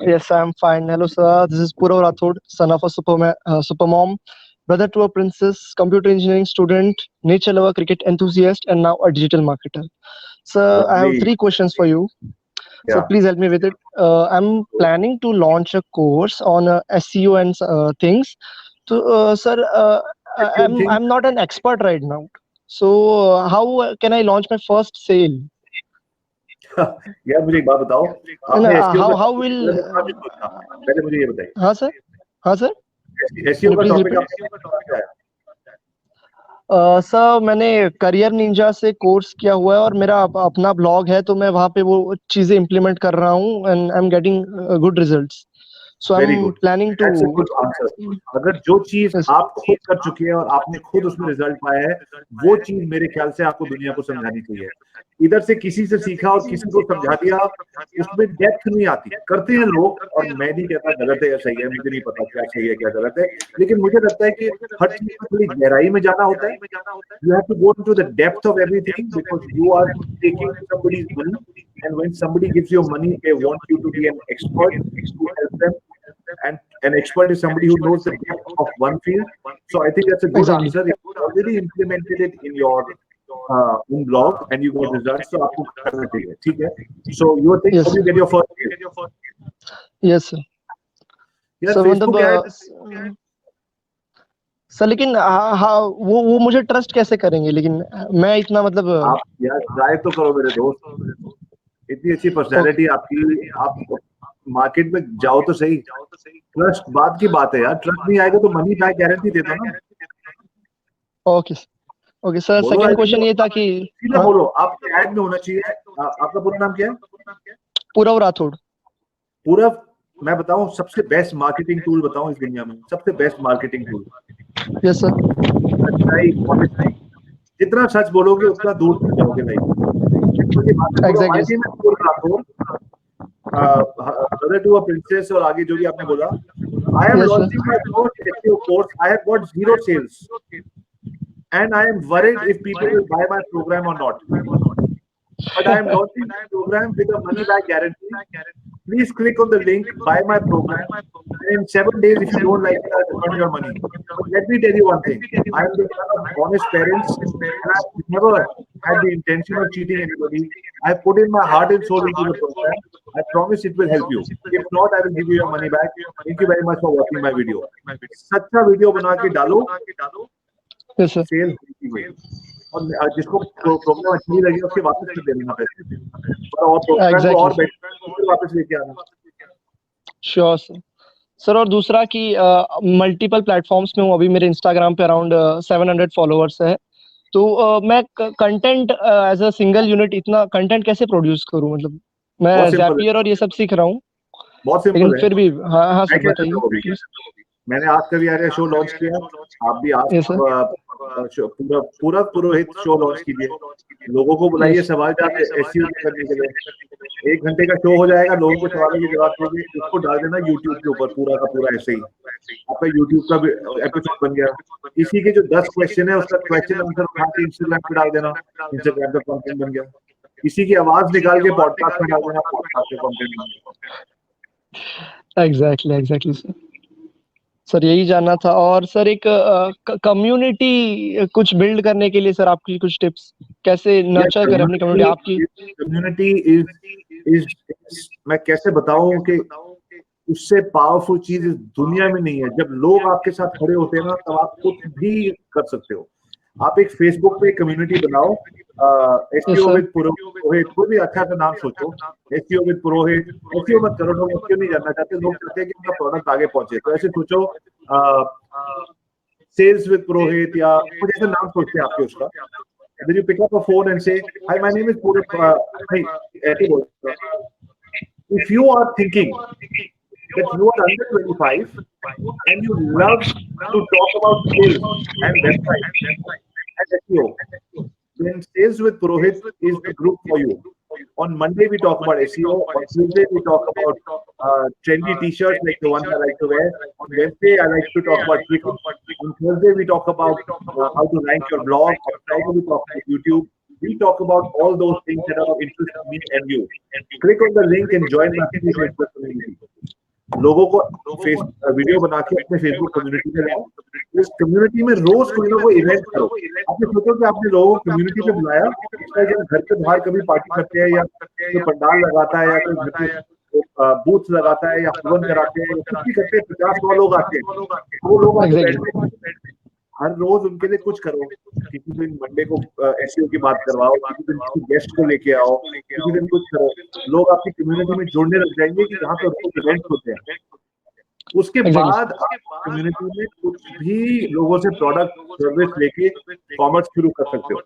Yes, I am fine. Hello, sir. This is Purav Rathod, son of a supermom, brother to a princess, computer engineering student, nature lover, cricket enthusiast, and now a digital marketer. Sir, I have
Lovely.
3 questions for you. So
Yeah.
please help me with it. I'm planning to launch a course on SEO and things. So, sir, I'm not an expert right now. So, how can I launch my first sale?
यार मुझे एक बात बताओ,
And
आपने SEO का
how
topic
will?
कहाँ से सोचा? पहले मुझे ये बताइए,
हाँ सर, हाँ सर.
SEO का
Please
टॉपिक
repeat.
आपने कहाँ से आया?
सर मैंने करियर निंजा से कोर्स किया हुआ है और मेरा अपना ब्लॉग है, तो मैं वहाँ पे वो चीजें इम्प्लीमेंट कर रहा हूँ and I am getting good results. So I
very
am
good,
planning to.
That's a good answer. अगर जो चीज आप खुद कर चुके हैं और आपने खुद उसमें रिजल्ट पाया है, वो चीज मेरे ख्याल से आपको दुनिया को समझानी चाहिए। इधर से किसी से सीखा और किसी को समझा दिया, उसमें डेप्थ नहीं आती। करते हैं लोग, और मैं नहीं कहता गलत है या सही है, मुझे नहीं पता क्या सही है क्या गलत है, लेकिन मुझे लगता है कि हर चीज में थोड़ी गहराई में जाना होता है। You have to go to the depth of everything because you are taking somebody's money, and when somebody gives you money they want you to be an expert to help them, and an expert is somebody who knows the depth of one field. So I think that's a good
Exactly.
answer. If you already implemented it in your own blog and you got results, so आपको करना चाहिए, ठीक है? So you think
Yes.
how you get your first?
Yes sir.
यार
sir
Facebook
मतलब
ad,
sir लेकिन वो मुझे ट्रस्ट कैसे करेंगे, लेकिन मैं इतना मतलब.
आप यार ट्राई तो करो मेरे दोस्त, इतनी अच्छी पर्सनैलिटी आपकी, आप मार्केट में जाओ तो सही। ट्रस्ट बाद की बात है यार, ट्रस्ट नहीं आएगा तो मनी बैक गारंटी देता ना।
Okay okay sir.
बोलो,
सेकंड क्वेश्चन ये था कि
सीधा बोलो, आपके ऐड में होना चाहिए। आपका पूरा नाम क्या है?
पूरव राठौड़.
पूरा, मैं बताऊं सबसे बेस्ट मार्केटिंग टूल बताऊं इस दुनिया में, सबसे best marketing tool
yes sir.
सच्चाई, ऑनेस्टी। जितना सच बोलोगे उतना दूर तक जाओगे भाई।
Exactly.
Brother to a princess और आगे जो भी आपने बोला, I am
Yes, sir.
launching my first SEO course. I have got 0 sales, and I am worried if people will buy my program or not. But I am launching my program with a money back guarantee. Please click on the link, buy my program, and in 7 days, if you don't like it, I'll refund your money. But let me tell you one thing: I am the son of honest parents, and I've never had the intention of cheating anybody. I put in my heart and soul into the program. I promise it will help you. If not, I will give you your money back. Thank you very much for watching my video. सच्चा video बना के डालो,
Yes, sir.
Cell होती हुई, और जिसको programme अच्छी नहीं लगी उसके वापस कर देना पैसे, और प्रोग्राम को और बेटर वापस लेके आना।
Sure sir. सर और दूसरा कि मल्टीपल प्लेटफॉर्म्स में हूँ अभी. मेरे इंस्टाग्राम पे अराउंड 700 फॉलोअर्स है. तो मैं content as a single unit इतना कंटेंट कैसे प्रोड्यूस करूँ? मतलब मैं
बहुत simple है।
ज़ैपियर और ये सब सीख रहा हूँ,
बहुत
लेकिन
सिंपल है।
फिर भी हाँ
मैं
सर
क्या
बताइए
करता हूँ अभी? मैंने आज का भी आ रहा शो लॉन्च किया, आप भी आज
Yes, sir.
पूरा पुरोहित शो लॉन्च कीजिए, लोगों को बुलाइए
Yes.
सवाल SEO करने के लिए। 1 घंटे का शो हो जाएगा, लोगों को सवालों के जवाब देंगे, उसको डाल देना यूट्यूब के ऊपर पूरा का पूरा ऐसे ही। आपका यूट्यूब का एपिसोड बन गया। इसी के जो 10 क्वेश्चन है उसका क्वेश्चन आंसर उठा के इंस्टाग्राम पे डाल देना, इंस्टाग्राम का कंटेंट बन गया। इसी की आवाज निकाल के पॉडकास्ट में डाल देना, पॉडकास्ट का कंटेंट बन गया।
Exactly sir. सर यही जानना था. और सर एक कम्युनिटी कुछ बिल्ड करने के लिए सर आपकी कुछ टिप्स, कैसे नर्चर करें अपनी कम्युनिटी आपकी?
कम्युनिटी इज मैं कैसे बताऊं कि उससे पावरफुल चीज इस दुनिया में नहीं है। जब लोग आपके साथ खड़े होते हैं ना, तब आप कुछ भी कर सकते हो। आप एक फेसबुक पे कम्युनिटी बनाओ, SEO विद पुरोहित, कोई भी अच्छा सा नाम सोचो, SEO विद पुरोहित। SEO मत करो, लोग SEO नहीं जानना चाहते, लोग चाहते हैं कि उनका प्रोडक्ट आगे पहुंचे। तो ऐसे सोचो, सेल्स विद पुरोहित या कुछ ऐसे नाम सोचते हैं आपके उसका। Then you pick up a phone and say, "Hi, my name is Purohit." ऐसे बोलते हैं। If you are thinking that you are under 25 and you love to talk about sales and website and SEO, then Sales with Purohit is the group for you. On Monday we talk about SEO. On Tuesday we talk about trendy T-shirts like the ones I like to wear. On Wednesday I like to talk about cricket. On Thursday we talk about how to rank your blog. On Friday we talk about YouTube. We talk about all those things that are of interest to me and you. Click on the link and join my Facebook community. लोगों को video बना के अपने Facebook community में लाओ। उस community में रोज कोई ना कोई इवेंट करो। आपने सोचो कि आपने लोगों को कम्युनिटी में बुलाया, घर के बाहर कभी पार्टी करते हैं या कोई पंडाल लगाता है या कोई बूथ लगाता है या हवन कराते हैं या कुछ भी करते हैं, 50-100 लोग आते हैं, वो लोग आके बैठते हैं। हर रोज उनके लिए कुछ करो, किसी दिन मंडे को एसईओ की बात करवाओ, किसी दिन किसी गेस्ट को लेके आओ, किसी दिन कुछ करो, लोग आपकी कम्युनिटी में जुड़ने लग जाएंगे कि यहाँ पे रोज इवेंट्स होते हैं। उसके बाद आप कम्युनिटी में कुछ भी लोगों से प्रोडक्ट सर्विस लेके कॉमर्स शुरू कर सकते हो।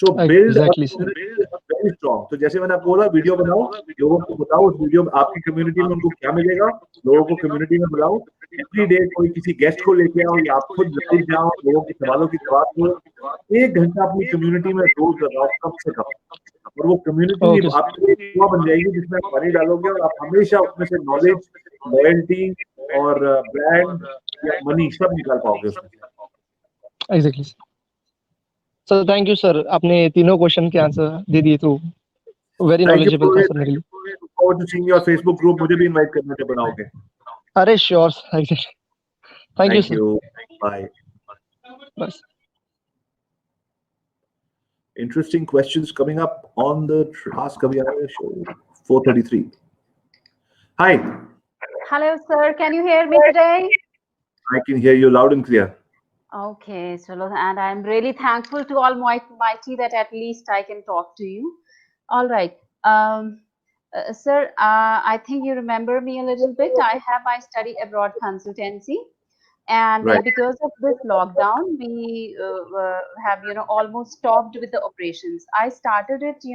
सो बिल्ड वेरी स्ट्रॉन्ग। तो जैसे मैंने आपको बोला, वीडियो बनाओ, लोगों को बताओ उस वीडियो में आपकी कम्युनिटी में उनको क्या मिलेगा, लोगों को कम्युनिटी में बुलाओ, एवरी डे कोई किसी गेस्ट को लेके आओ या आप खुद लाइव जाओ, लोगों के सवालों की जवाब दो, 1 घंटा अपनी कम्युनिटी में रोज लगाओ कम से कम, और वो कम्युनिटी आपके लिए कुआं बन जाएगी जिसमें आप पानी डालोगे और आप हमेशा उसमें से नॉलेज, लॉयल्टी और ब्रांड या मनी सब निकाल पाओगे उसमें।
Exactly sir, thank you sir, आपने तीनों क्वेश्चन के आंसर दे दिए, तो वेरी नॉलेजेबल था सर मेरे लिए।
Forward to seeing your Facebook group, मुझे भी इनवाइट करने से बनाओगे।
अरे sure, exactly, thank you sir,
bye.
बस।
Interesting questions coming up on the Ask Abhiyar show. 4:33. Hi.
Hello, sir. Can you hear me today?
I can hear you loud and clear.
Okay, so and I'm really thankful to Almighty that at least I can talk to you. All right, sir. I think you remember me a little bit. I have my study abroad consultancy, and
Right.
because of this lockdown, we have almost stopped with the operations. I started it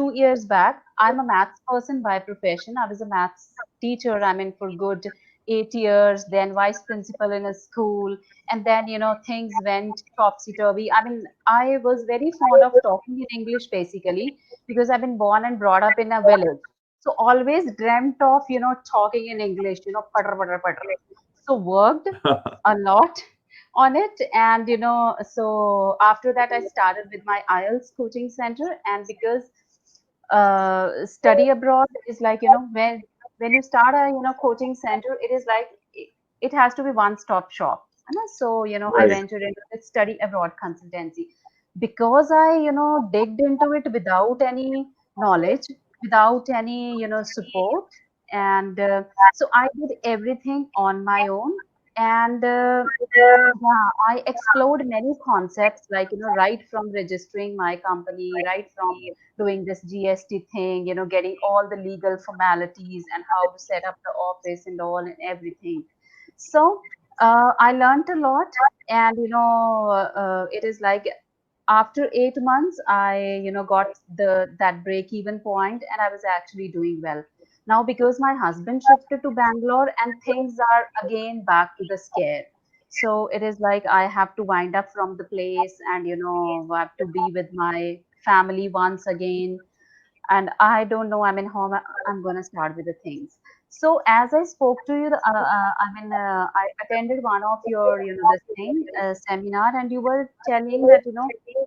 2 years back. I'm a maths person by profession. I was a maths teacher. I mean, for good 8 years, then vice principal in a school, and then things went topsy-turvy. I mean, I was very fond of talking in English basically because I've been born and brought up in a village. So always dreamt of talking in English, putter putter putter. So worked a lot on it, and so after that I started with my IELTS coaching center. And because study abroad is like when you start a coaching center, it is like it has to be one-stop shop. So I ventured into the study abroad consultancy because I digged into it without any knowledge, without any support, and so I did everything on my own. And yeah, I explored many concepts, like right from registering my company, right from doing this GST thing, getting all the legal formalities and how to set up the office and all and everything. So I learned a lot, and it is like after 8 months, I got that break even point, and I was actually doing well. Now, because my husband shifted to Bangalore and things are again back to the scare. So it is like I have to wind up from the place, and have to be with my family once again. And I don't know, I mean, how I'm going to start with the things. So as I spoke to you, I attended one of your, this thing, seminar, and you were telling that,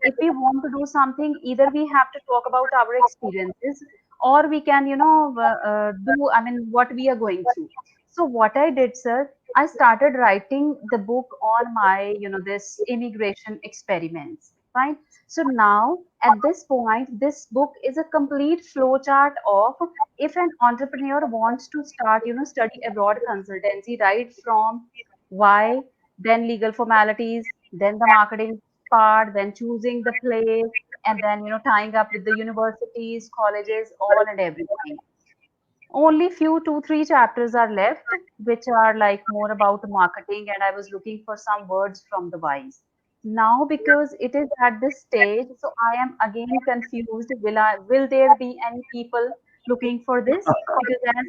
if we want to do something, either we have to talk about our experiences, or we can, do, I mean, what we are going through. So what I did, sir, I started writing the book on my, this immigration experiments, right? So now at this point, this book is a complete flowchart of if an entrepreneur wants to start, study abroad consultancy, right from why, then legal formalities, then the marketing part, then choosing the place, and then tying up with the universities, colleges, all and everything. Only few 2-3 chapters are left, which are like more about marketing, and I was looking for some words from the wise. Now, because it is at this stage, so I am again confused. Will there be any people looking for this? Because as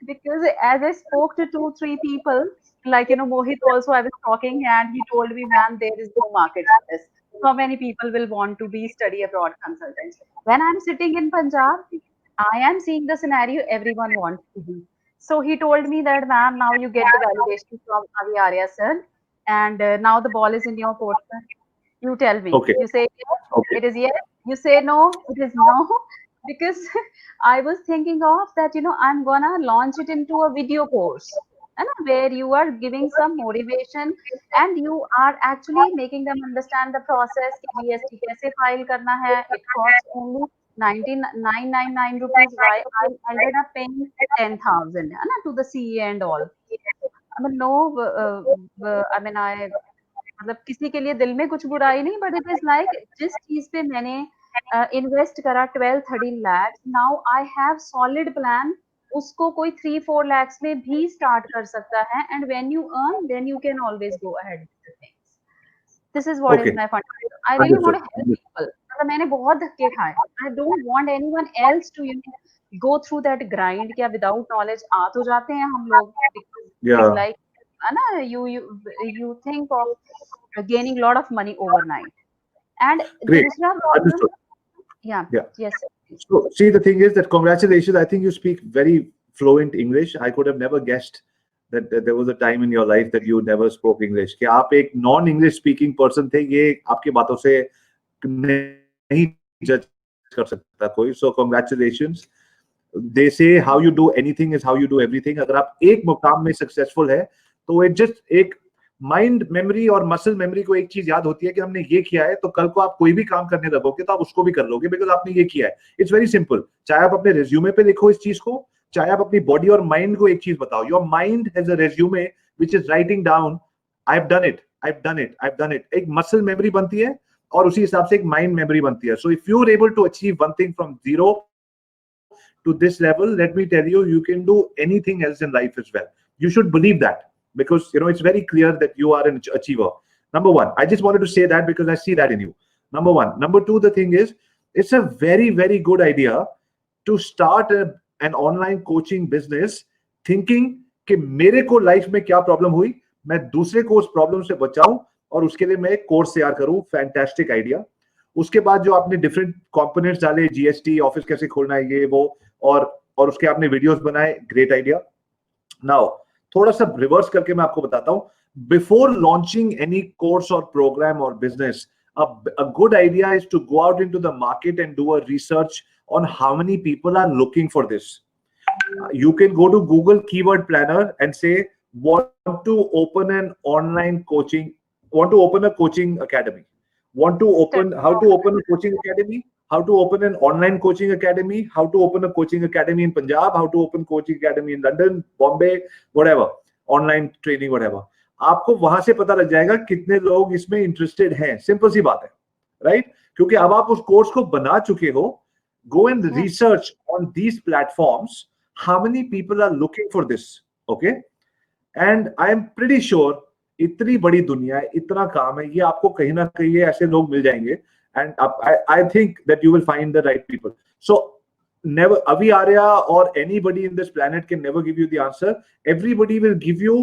because as I spoke to 2-3 people, like Mohit also, I was talking, and he told me, "Man, there is no market for this. How many people will want to be study abroad consultants?" When I'm sitting in Punjab, I am seeing the scenario everyone wants to be. So he told me that, ma'am, now you get the validation from Aviarya sir, and now the ball is in your court, sir. You tell me.
Okay.
You say yes,
Okay.
it is yes. You say no, it is no. Because I was thinking of that, I'm gonna launch it into a video course, where you are giving some motivation and you are actually making them understand the process. कि GST कैसे file करना है. It costs only 9999 rupees, why I ended up paying 10,000 है ना, to the CA and all. I mean, no, I mean, मतलब किसी के लिए दिल में कुछ बुराई नहीं, but it is like जिस चीज पे मैंने इन्वेस्ट करा 12-13 lakh, now I have solid plan, उसको कोई 3-4 lakhs में भी स्टार्ट कर सकता है, and when you earn then you can always go ahead with the things. This is what is my fundamental. I really want to help people. मतलब मैंने बहुत धक्के खाए. I don't want anyone else to go through that grind. क्या without knowledge आ तो जाते हैं हम लोग, because like है ना, you think of gaining lot of money overnight. And दूसरा problem, yes.
So see, the thing is that congratulations, I think you speak very fluent English. I could have never guessed that there was a time in your life that you never spoke English. कि आप एक non English speaking person थे, ये आपकी बातों से नहीं जज कर सकता कोई. So congratulations. They say how you do anything is how you do everything. अगर आप एक मुकाम में सक्सेसफुल है तो it just एक माइंड मेमोरी और मसल मेमोरी को एक चीज याद होती है कि हमने ये किया है, तो कल को आप कोई भी काम करने लगोगे तो आप उसको भी कर लोगे, बिकॉज आपने ये किया है. It's very simple. चाहे आप अपने रेज्यूमे पे लिखो इस चीज को, चाहे आप अपनी बॉडी और माइंड को एक चीज बताओ. Your mind has a resume which is writing down I have done it, I have done it, I have done it. एक मसल मेमोरी बनती है और उसी हिसाब से एक माइंड मेमोरी बनती है. So if you are able to achieve one thing from zero to this level, let me tell you, you can do anything else in life as well. You should believe that, because you know it's very clear that you are an achiever. Number one, I just wanted to say that because I see that in you. Number one. Number two, the thing is, it's a very, very good idea to start an online coaching business thinking कि मेरे को life में क्या problem हुई, मैं दूसरे को उस प्रॉब्लम से बचाऊं और उसके लिए मैं एक कोर्स तैयार करूं. Fantastic idea. उसके बाद जो आपने डिफरेंट कंपोनेंट्स डाले, जीएसटी, ऑफिस कैसे खोलना है, ये वो, और उसके आपने वीडियोस बनाए, ग्रेट आइडिया. नाउ थोड़ा सा रिवर्स करके मैं आपको बताता हूं. बिफोर लॉन्चिंग एनी कोर्स और प्रोग्राम और business, a good idea is to go out into the market and do a research on how many people are looking for this. You can go to Google Keyword Planner and say, want to open an online coaching, want to open a coaching academy, want to open, how to open a coaching academy, how to open an online coaching academy, how to open a coaching academy in Punjab, how to open coaching academy in London, Bombay, whatever, online training, whatever. आपको वहां से पता लग जाएगा कितने लोग इसमें interested हैं. सिंपल सी बात है, राइट? क्योंकि अब आप उस कोर्स को बना चुके हो. Go and research on these platforms how many people are looking for this, okay? And I am pretty sure इतनी बड़ी दुनिया है, इतना काम है, ये आपको कहीं ना कहीं ऐसे लोग मिल जाएंगे. And I think that you will find the right people. So never, Avi Arya or anybody in this planet can never give you the answer. Everybody will give you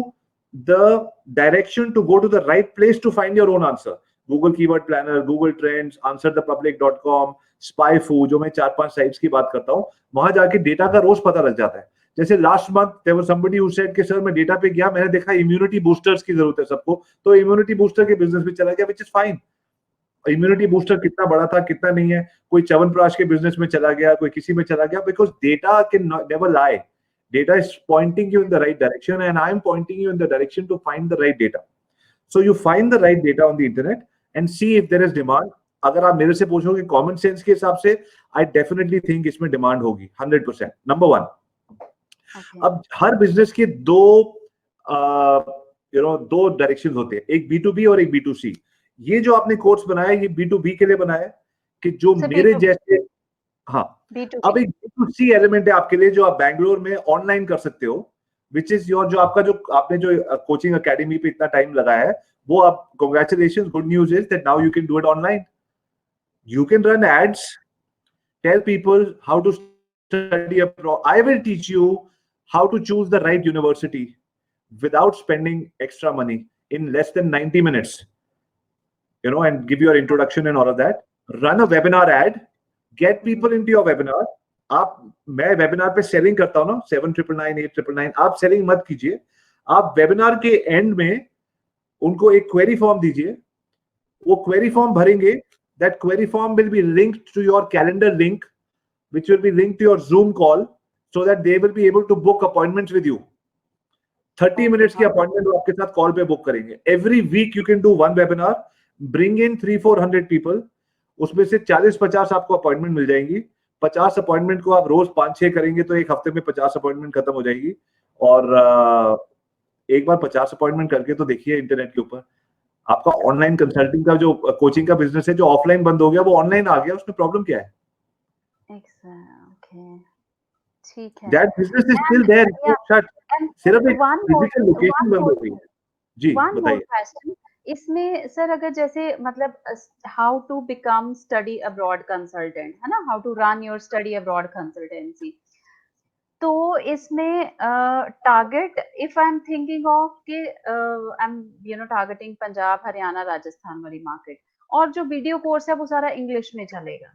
the direction to go to the right place to find your own answer. Google Keyword Planner, Google Trends, AnswerThePublic.com, SpyFu, जो मैं 4-5 sites की बात करता हूँ, वहां जाके data का रोज पता लग जाता है. जैसे last month there was somebody who said कि सर मैं डेटा पे गया, मैंने देखा इम्यूनिटी बूस्टर्स की जरूरत है सबको, तो इम्यूनिटी बूस्टर के बिजनेस में चला गया, which is fine. Immunity booster कितना बड़ा था कितना नहीं है, कोई च्यवनप्राश के बिजनेस में चला गया, कोई किसी में चला गया, because data can never lie. Data is pointing you in the right direction and I am pointing you in the direction to find the right data. So you find the right data on the internet and see if there is demand. अगर आप मेरे से पूछोगे common sense के हिसाब से, I definitely think इसमें demand होगी 100%. Number one. अब हर बिजनेस के दो डायरेक्शन होते हैं, एक B2B और एक B2C. ये जो आपने कोर्स बनाया ये B2B के लिए बनाया है कि जो मेरे जैसे, हाँ, अब एक B2C एलिमेंट है आपके लिए जो आप बैंगलोर में ऑनलाइन कर सकते हो, विच इज योर, जो आपका जो आपने जो कोचिंग अकेडमी पे इतना टाइम लगाया है, वो आप, congratulations, good news is that now you can do it online. You can run ads, tell people how to study. I will teach you how to choose the right university without spending extra money in less than 90 minutes, you know, and give your introduction and all of that. Run a webinar ad, get people into your webinar. आप, मैं webinar पे selling करता हूँ ना, 799, 899, आप selling मत कीजिए. आप webinar के end में उनको एक query form दीजिए, वो query form भरेंगे. That query form will be linked to your calendar link, which will be linked to your Zoom call, so that they will be able to book appointments with you. 30 minutes की appointment वो आपके साथ call पे book करेंगे. Every week you can do one webinar, bring in 300-400 people, उसमें से 40-50 आपको appointment मिल जाएंगी. 50 अपॉइंटमेंट को आप रोज 5-6 करेंगे तो एक हफ्ते में 50 अपॉइंटमेंट खत्म हो जाएगी। और एक बार 50 अपॉइंटमेंट करके तो देखिए इंटरनेट के ऊपर आपका ऑनलाइन कंसल्टिंग का जो कोचिंग का बिजनेस है, जो ऑफलाइन बंद हो गया वो ऑनलाइन आ गया, उसमें प्रॉब्लम क्या है?
ओके, ठीक है।
That business is still
And
there,
yeah,
shut.
and
सिर्फ एक
one more
फिजिकल लोकेशन बंद हो गई है। जी
one more
बताइए।
question. इसमें सर अगर जैसे मतलब how to become study abroad consultant है ना, how to run your study abroad consultancy, तो इसमें target if I am thinking of कि I am targeting Punjab Haryana Rajasthan वाली मार्केट, और जो वीडियो कोर्स है वो सारा इंग्लिश में चलेगा,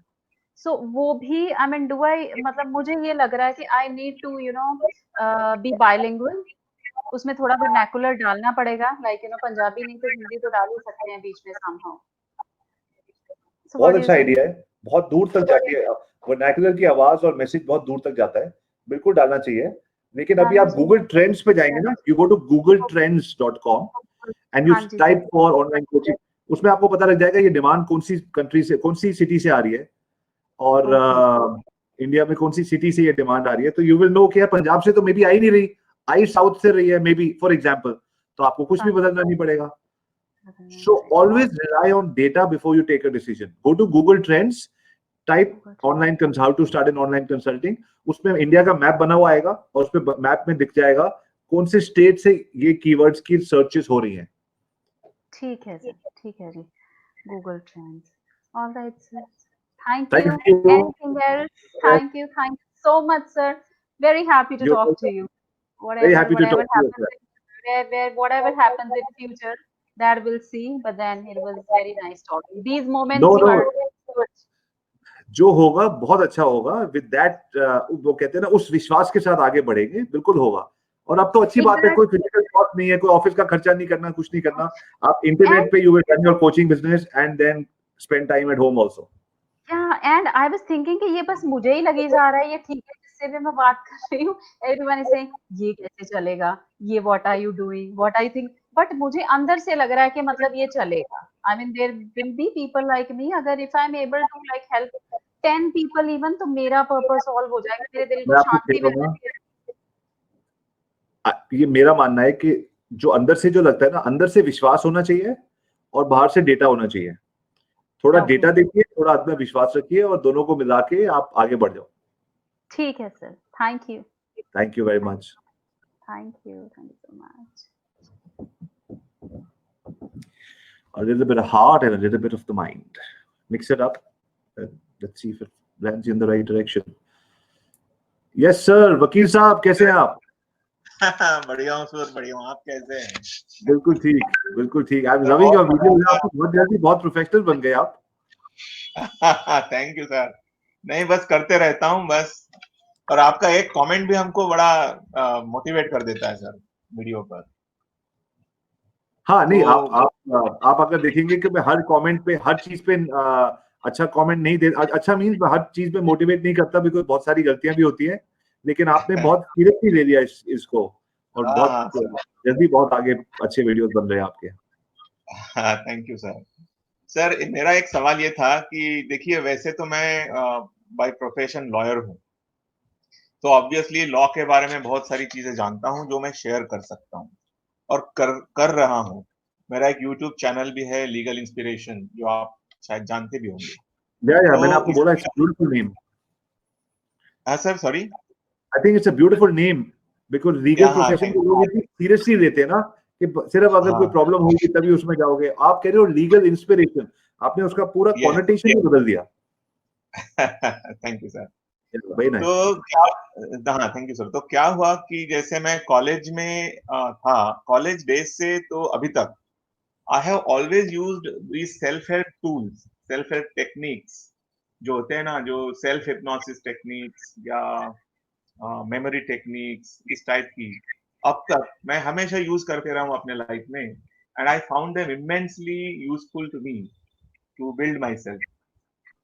सो वो भी आई मीन डू आई, मतलब मुझे ये लग रहा है कि I need to be bilingual, उसमें थोड़ा वर्नाकुलर डालना पड़ेगा, लाइक पंजाबी नहीं तो हिंदी तो डाल ही सकते हैं बीच में समहाउ। सो
बहुत
व्हाट डू यू
अच्छा
थिंक?
आइडिया है, बहुत दूर तक जाती है वर्नाकुलर की आवाज और मैसेज, बहुत दूर तक जाता है, बिल्कुल डालना चाहिए। लेकिन अभी
डालना
आप गूगल
चाहिए।
ट्रेंड्स पे जाएंगे ना, you go to googletrends.com and you
हाँ जी
type
sir.
For online coaching, उसमें आपको पता लग जाएगा ये डिमांड कौन सी कंट्री से, कौन सी सिटी से आ रही है, और इंडिया में कौन सी सिटी से ये डिमांड आ रही है। तो यू विल नो कि यार पंजाब से तो मे बी आ ही नहीं रही, आई साउथ से रही है मे बी, फॉर एग्जाम्पल, तो आपको कुछ भी बदलना नहीं पड़ेगा। So always rely on data before you take a decision. Go to Google Trends, type how to start an online consulting. उसमें इंडिया का मैप बना हुआ आएगा और उसमें मैप में दिख जाएगा कौन से स्टेट से ये कीवर्ड्स की सर्चेस हो रही हैं।
ठीक है सर, ठीक है जी। Google trends, alright sir, thank
Thank
you.
you.
Anything else? Thank you so much sir, very happy to
You're
talk to
welcome.
You.
Very
whatever
happy to
whatever
talk to you as
happens
well.
whatever happens in future, that we'll see, but then it was very nice talking, these
No,
moments
no.
were good.
जो होगा बहुत अच्छा होगा, with that वो कहते हैं ना, उस विश्वास के साथ आगे बढ़ेंगे, बिल्कुल होगा। और अब तो अच्छी बात है, कोई फिजिकल कॉस्ट नहीं है, कोई ऑफिस का खर्चा नहीं करना, कुछ नहीं करना, आप इंटरनेट पे you will run your coaching business and then spend time at home also.
And I was thinking कि ये बस मुझे ही लगी जा रहा है, ये ठीक है जिससे भी मैं बात कर रही हूँ, एवरीवन इज सेइंग ये कैसे चलेगा, ये what are you doing, what I think, but मुझे अंदर से लग रहा है कि मतलब ये चलेगा। I mean there will be people like me, अगर if I am able to like help 10 people even, तो मेरा पर्पस सॉल्व हो जाएगा, मेरे दिल को
मैं आपको
शांति
कह
मिल
रहा हूँ,
जाएगी।
ये मेरा मानना है कि जो अंदर से जो लगता है ना, अंदर से विश्वास होना चाहिए और बाहर से डेटा होना चाहिए। थोड़ा डेटा देखिए, थोड़ा आत्मविश्वास रखिए और दोनों को मिला के आप आगे बढ़ जाओ।
ठीक है sir, thank you.
Thank you very much.
Thank you so much.
A little bit of heart and a little bit of the mind. Mix it up. Let's see if it lands you in the right direction. Yes, sir. वकील साहब कैसे हैं आप?
बढ़िया हूँ sir, बढ़िया हूँ। आप कैसे हैं?
बिल्कुल ठीक, बिल्कुल ठीक। I am loving your video. आप बहुत जल्दी बहुत प्रोफेशनल बन गए आप।
Thank you sir. नहीं, बस करते रहता हूँ बस, और आपका एक कमेंट भी हमको बड़ा मोटिवेट कर देता है सर वीडियो पर।
हाँ नहीं,
तो
आप अगर देखेंगे कि मैं हर कमेंट पे, हर चीज पे अच्छा कमेंट नहीं दे, अच्छा मींस मैं हर चीज पे मोटिवेट नहीं करता, बिकॉज़ बहुत सारी गलतियां भी होती हैं, लेकिन आपने बहुत सीरियसली ले लिया इसको, और
हाँ
बहुत जल्दी बहुत आगे अच्छे वीडियोस बन रहे हैं आपके।
हाँ, थैंक यू सर। सर मेरा एक सवाल ये था कि देखिए, वैसे तो मैं बाय प्रोफेशन लॉयर हूँ, तो ऑब्वियसली लॉ के बारे में बहुत सारी चीजें जानता हूँ जो मैं शेयर कर सकता हूँ और कर रहा हूँ। मेरा एक यूट्यूब चैनल भी है, लीगल इंस्पिरेशन, जो आप शायद जानते भी होंगे।
या
तो
मैंने आपको बोला इट्स ब्यूटीफुल नेम।
हाँ sir, sorry.
I think it's a beautiful name, because legal profession को लोग इतनी सीरियसली लेते हैं ना कि सिर्फ अगर कोई प्रॉब्लम होगी तभी उसमें जाओगे। आप कह रहे हो लीगल इंस्पिरेशन, आपने उसका पूरा कॉनोटेशन ही बदल दिया।
Thank you sir.
Very nice.
तो क्या, हाँ थैंक यू सर। तो क्या हुआ कि जैसे मैं कॉलेज में था, कॉलेज डेज से तो अभी तक I have always used these self help tools, self help techniques जो होते हैं ना, जो सेल्फ हिप्नोसिस टेक्निक्स या मेमोरी टेक्निक्स, इस टाइप की अब तक मैं हमेशा यूज करते रहा हूँ अपने लाइफ में, and I found them immensely useful to me to build myself.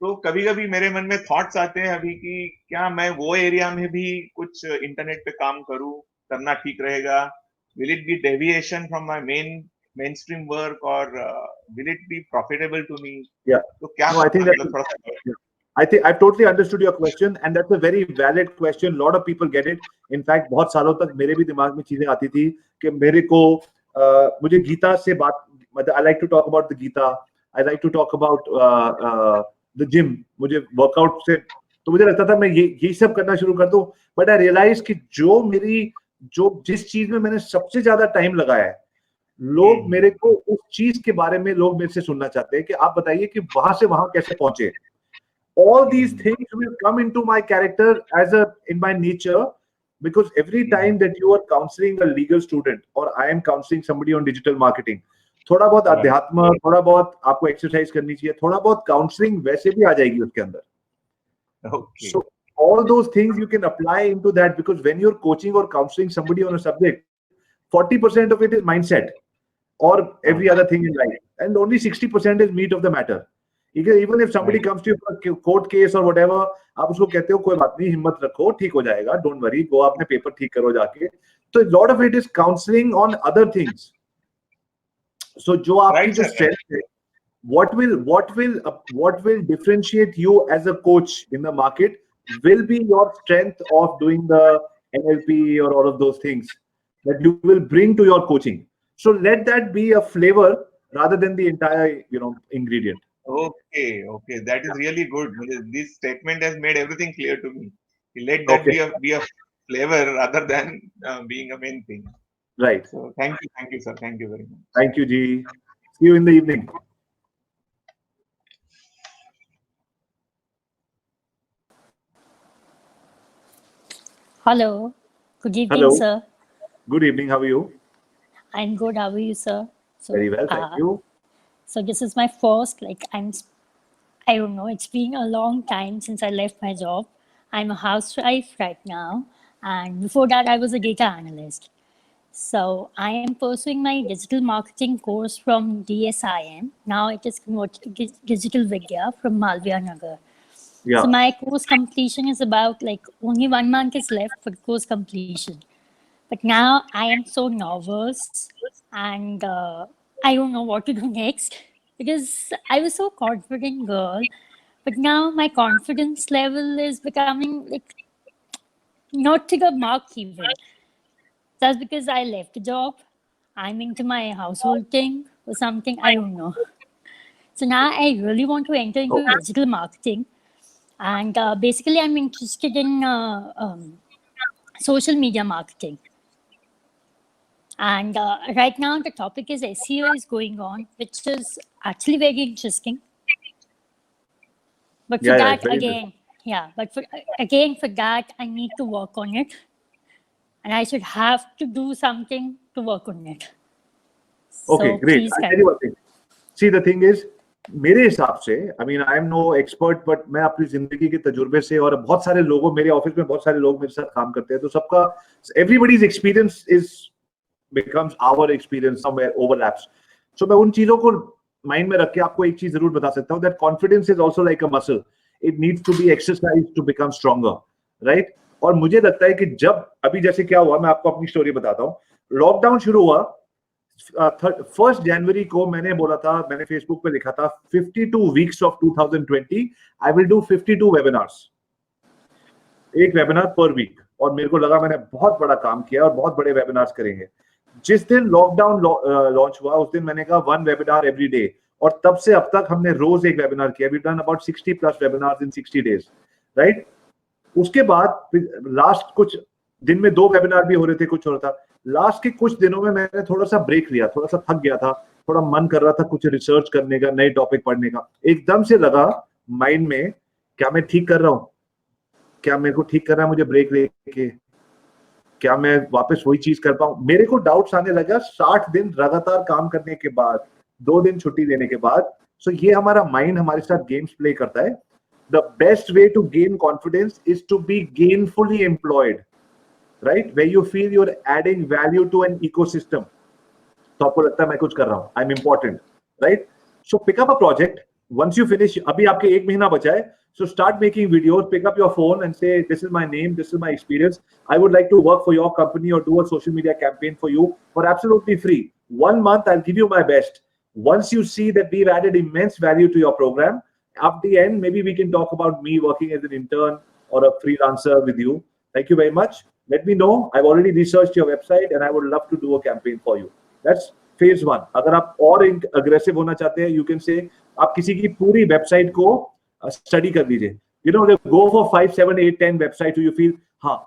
तो कभी कभी मेरे मन में थॉट्स आते हैं अभी कि क्या मैं वो एरिया में भी कुछ इंटरनेट पे काम करूं, करना ठीक रहेगा? Will it be deviation from my main stream work, और will it be profitable to me? तो क्या
No, I think
मतलब थोड़ा सा
I think I've totally understood your question, and that's a very valid question. A lot of people get it. In fact, बहुत सालों तक मेरे भी दिमाग में चीजें आती थी कि मेरे को मुझे गीता से बात, मतलब I like to talk about the Gita. I like to talk about the gym. मुझे वर्कआउट से तो मुझे लगता था मैं ये सब करना शुरू कर दूं, बट आई रियलाइज कि जिस चीज में मैंने सबसे ज्यादा टाइम लगाया है, लोग मेरे को उस चीज के बारे में लोग मेरे से सुनना चाहते हैं कि आप बताइए कि वहां से वहां कैसे पहुंचे. All these things will come into my character in my nature, because every time that you are counseling a legal student or I am counseling somebody on digital marketing, थोड़ा बहुत अध्यात्म, थोड़ा बहुत आपको एक्सरसाइज करनी चाहिए, थोड़ा बहुत काउंसलिंग वैसे भी आ जाएगी उसके अंदर.
Okay.
So all those things you can apply into that, because when you're coaching or counseling somebody on a subject, 40% of it is mindset or every other thing in life, and only 60% is meat of the matter. Even if somebody comes to you for a court case or whatever, आप उसको कहते हो कोई बात नहीं, हिम्मत रखो, ठीक हो जाएगा, don't worry, go अपने पेपर ठीक करो जाके. So a lot of it is counseling on other things. So जो आपकी जो strength है, what will differentiate you as a coach in the market will be your strength of doing the NLP or all of those things that you will bring to your coaching. So let that be a flavor rather than the entire, ingredient.
Okay, that is really good. This statement has made everything clear to me. Let that be a flavor rather than being a main thing.
Right.
So thank you, sir. Thank you very much.
Thank you, Ji. See you in the evening.
Hello. Good evening,
Hello.
sir.
Good evening. How are you?
I'm good. How are you, sir? So,
Very well, thank you.
So this is my first, I don't know, it's been a long time since I left my job. I'm a housewife right now. And before that, I was a data analyst. So I am pursuing my digital marketing course from DSIM. Now it is Digital Vidya from Malviya Nagar.
Yeah.
So my course completion is about only 1 month is left for course completion. But now I am so nervous and I don't know what to do next, because I was so confident girl, but now my confidence level is becoming not to the mark even. That's because I left the job. I'm into my household thing or something. I don't know. So now I really want to enter into digital marketing. And basically, I'm interested in social media marketing. And right now, the topic is SEO is going on, which is actually very interesting. But for that, again, for that, I need to work on it. And I should have to do something to work on it.
Okay,
so
great. I'll tell you one thing. See, the thing is, मेरे हिसाब से, I mean, I am no expert, but मैं अपनी जिंदगी के तजुर्बे से, और बहुत सारे लोगों, मेरे ऑफिस में बहुत सारे लोग मेरे साथ काम करते हैं, तो सबका, everybody's experience becomes our experience, somewhere overlaps. So मैं उन चीजों को माइंड में रख के आपको एक चीज जरूर बता सकता हूँ, that confidence is also like a muscle. It needs to be exercised to become stronger, right? और मुझे लगता है कि जब अभी जैसे क्या हुआ, मैं आपको अपनी स्टोरी बताता हूँ. लॉकडाउन शुरू हुआ 1 जनवरी को, मैंने बोला था, मैंने फेसबुक पे लिखा था 52 weeks of 2020 I will do 52 webinars, एक वेबिनार पर वीक. और मेरे को लगा मैंने बहुत बड़ा काम किया और बहुत बड़े वेबिनार्स करेंगे. जिस दिन लॉकडाउन लॉन्च हुआ उस दिन मैंने कहा 1 वेबिनार एवरी डे, और तब से अब तक हमने रोज एक वेबिनार किया. We done about 60+ webinars in 60 days, right? उसके बाद लास्ट कुछ दिन में 2 वेबिनार भी हो रहे थे, कुछ हो रहा था. लास्ट के कुछ दिनों में मैंने थोड़ा सा ब्रेक लिया, थोड़ा सा थक गया था, थोड़ा मन कर रहा था कुछ रिसर्च करने का, नए टॉपिक पढ़ने का. एकदम से लगा माइंड में, क्या मैं ठीक कर रहा हूँ? क्या मेरे को ठीक कर रहा है मुझे ब्रेक लेके? क्या मैं वापस वही चीज कर पाऊं? मेरे को डाउट्स आने लगा 60 दिन लगातार काम करने के बाद, 2 दिन छुट्टी लेने के बाद. सो ये हमारा माइंड हमारे साथ गेम्स प्ले करता है. The best way to gain confidence is to be gainfully employed, right? Where you feel you're adding value to an ecosystem. तो आपको लगता है मैं कुछ कर रहा हूँ, I'm important, right? So pick up a project. Once you finish, अभी आपके 1 महीना बचा है, so start making videos. Pick up your phone and say, this is my name, this is my experience. I would like to work for your company or do a social media campaign for you for absolutely free. 1 month, I'll give you my best. Once you see that we've added immense value to your program, at the end, maybe we can talk about me working as an intern or a freelancer with you. Thank you very much. Let me know. I've already researched your website and I would love to do a campaign for you. That's phase 1. अगर आप और aggressive होना चाहते हैं, you can say आप किसी की पूरी website को study कर लीजिए. You know, go for 5, 7, 8, 10 websites who you feel,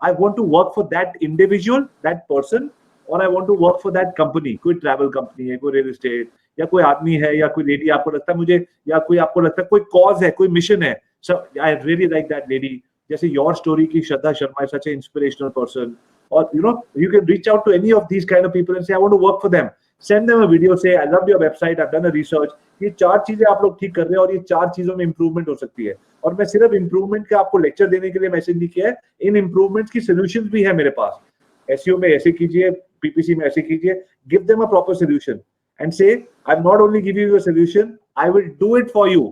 I want to work for that individual, that person, or I want to work for that company. कोई travel company है, कोई real estate, या कोई आदमी है, या कोई lady आपको लगता है मुझे, या कोई आपको लगता है कोई cause है, कोई mission है. So I really like that lady. जैसे your story की श्रद्धा Sharma is such an inspirational person. Or you know, you can reach out to any of these kind of people and say I want to work for them. Send them a video, say I love your website, I've done a research. ये 4 चीजें आप लोग ठीक कर रहे हैं और ये 4 चीजों में इंप्रूवमेंट हो सकती है. और मैं सिर्फ इंप्रूवमेंट का आपको लेक्चर देने के लिए मैसेज नहीं किया है, इन इंप्रूवमेंट्स की सॉल्यूशंस भी है मेरे पास. एसईओ में ऐसे कीजिए, पीपीसी में ऐसे कीजिए. Give them a proper solution and say I'm not only giving you a solution, I will do it for you.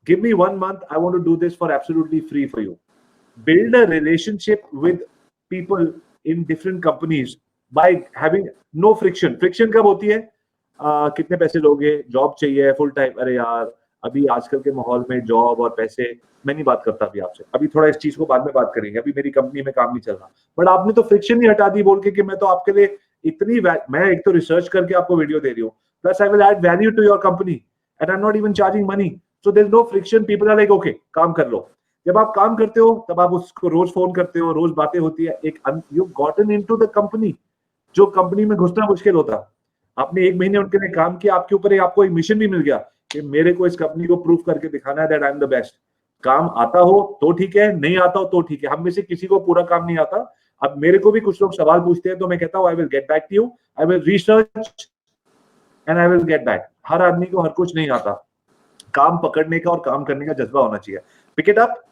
Give me 1 month, I want to do this for absolutely free for you. Build a relationship with people in different companies by having no friction. Friction कब होती है? कितने पैसे लोगे, job चाहिए full time. अरे यार, अभी आजकल के माहौल में जॉब और पैसे, मैं नहीं बात करता अभी आपसे. अभी थोड़ा इस चीज को बाद में बात करेंगे. अभी मेरी कंपनी में काम नहीं चल रहा. बट आपने तो फ्रिक्शन ही हटा दी बोल के कि मैं तो आपके लिए इतनी, मैं एक तो रिसर्च करके आपको वीडियो दे रही हूँ, plus I will add value to your company and I am not even charging money. So there is no friction. People are like okay, काम कर लो. जब आप काम करते हो तब आप उसको रोज फोन करते हो, रोज बातें होती है. एक you gotten into the company. जो कंपनी में घुसना मुश्किल होता, आपने 1 महीने उनके लिए काम किया, आपके ऊपर आपको एक मिशन भी मिल गया कि मेरे को इस कंपनी को प्रूव करके दिखाना है that I am the best. काम आता हो तो ठीक है, नहीं आता हो तो ठीक है. हम में से किसी को पूरा काम नहीं आता. अब मेरे को भी कुछ लोग सवाल पूछते हैं तो मैं कहता हूँ I will get back to you, I will research and I will get back. हर आदमी को हर कुछ नहीं आता. काम पकड़ने का और काम करने का जज्बा होना चाहिए. Pick it up,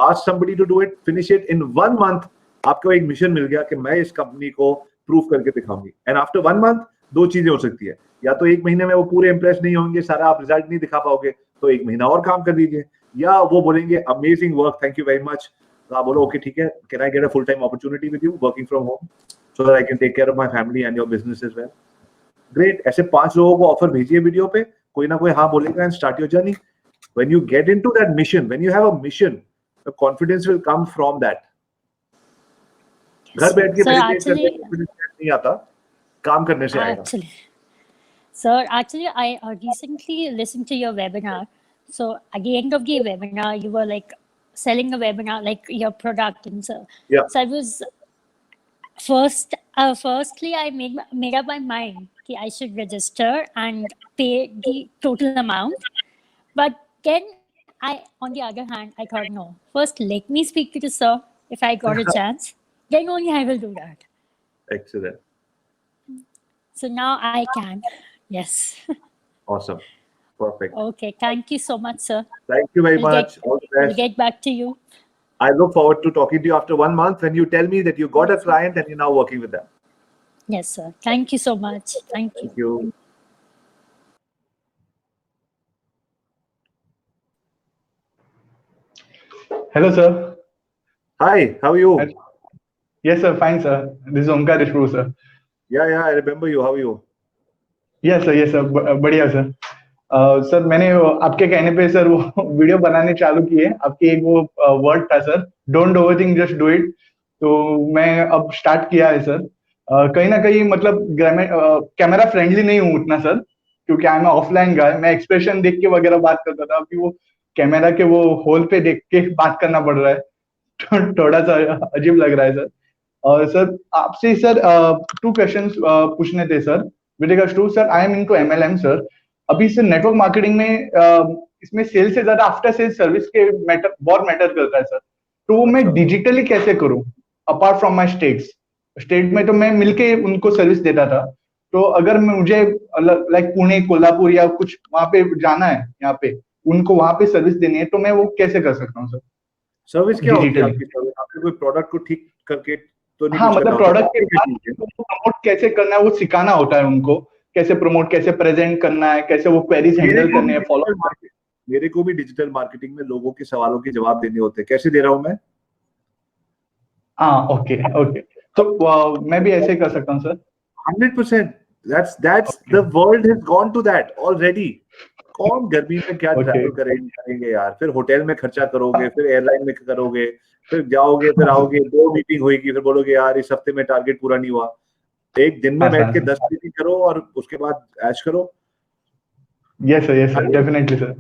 ask somebody to do it, finish it in 1 month. आपको एक मिशन मिल गया कि मैं इस कंपनी को प्रूव करके दिखाऊंगी. एंड आफ्टर 1 month 2 चीजें हो सकती है. या तो 1 महीने में वो पूरे इंप्रेस नहीं होंगे, सारा आप रिजल्ट नहीं दिखा पाओगे, तो 1 महीना और काम कर लीजिए. या वो बोलेंगे amazing work, thank you very much. तो आप बोलो ओके ठीक है, can I get a full time opportunity with you working from home so that I can take care of my family and your business as well. Great. ऐसे 5 लोगों को offer भेजिए video पे, कोई ना कोई हाँ बोलेगा and start your journey. When you get into that mission, when you have a mission, the confidence will come from that. घर बैठ के नहीं आता, काम करने से आएगा.
Sir, actually, I recently listened to your webinar. So at the end of the webinar, you were like selling a webinar, like your product, and so.
Yeah.
So I was firstly, I made up my mind that I should register and pay the total amount. But then on the other hand, I thought no. First, let me speak to the sir if I got a chance. Then only I will do that.
Excellent.
So now I can. Yes.
Awesome. Perfect.
Okay. Thank you so much, sir.
Thank you very much. All the
We'll
best.
get back to you.
I look forward to talking to you after 1 month when you tell me that you got a client and you're now working with them.
Yes, sir. Thank you so much. Thank you.
Thank you.
Hello, sir.
Hi, how are you?
Yes, sir. Fine, sir. This is Omkar Ishru, sir.
Yeah, I remember you. How are you?
Yes, sir. Yes, sir. बढ़िया, sir. Sir मैंने आपके कहने पे sir वो video बनाने चालू किए. आपकी एक वो वर्ड था sir, don't overthink just do it. तो मैं अब स्टार्ट किया है सर. कहीं ना कहीं मतलब कैमरा फ्रेंडली नहीं हूँ उतना सर, क्योंकि आई एम ऑफलाइन गाय. मैं एक्सप्रेशन देख के वगैरह बात करता था. अभी वो कैमरा के वो होल पे देख के बात करना पड़ रहा है. थोड़ा सा अजीब लग रहा है सर. और सर आपसे सर 2 क्वेश्चंस पूछने थे sir. With regards to sir, I am into MLM sir. अभी सर नेटवर्क मार्केटिंग में इसमें सेल से ज्यादा आफ्टर सेल सर्विस के बहुत मैटर करता है सर. तो वो मैं डिजिटली कैसे करूं अपार्ट फ्रॉम माय स्टेट में तो मैं मिलके उनको सर्विस देता था. तो अगर मुझे लाइक पुणे, कोल्हापुर या कुछ वहां पे जाना है, यहाँ पे उनको वहां पे सर्विस देनी है, तो मैं वो कैसे कर सकता हूँ सर?
सर्विस क्या होती है आपकी? सर्विस आपके कोई प्रोडक्ट को ठीक करके तो नहीं?
हाँ, मतलब प्रोडक्ट के प्रमोट कैसे करना है वो सिखाना होता है उनको. कैसे प्रमोट, कैसे प्रेजेंट करना है, कैसे वो क्वेरीज हैंडल करने हैं, फॉलो.
मेरे को भी डिजिटल मार्केटिंग में लोगों के सवालों के जवाब देने होते हैं. कैसे दे रहा हूं मैं?
हाँ, ओके. तो मैं भी ऐसे कर सकता हूँ sir.
100%. That's the world has gone to that already. कौन गर्मी में क्या
Okay.
ट्रैवल करेंगे यार, फिर होटल में खर्चा करोगे, फिर एयरलाइन में करोगे, फिर जाओगे, फिर आओगे, 2 मीटिंग होगी, फिर बोलोगे यार इस हफ्ते में टारगेट पूरा नहीं हुआ। एक दिन में
हाँ,
बैठ के
हाँ।
10 मीटिंग करो और उसके बाद ऐश करो।
Yes, sir, definitely, sir.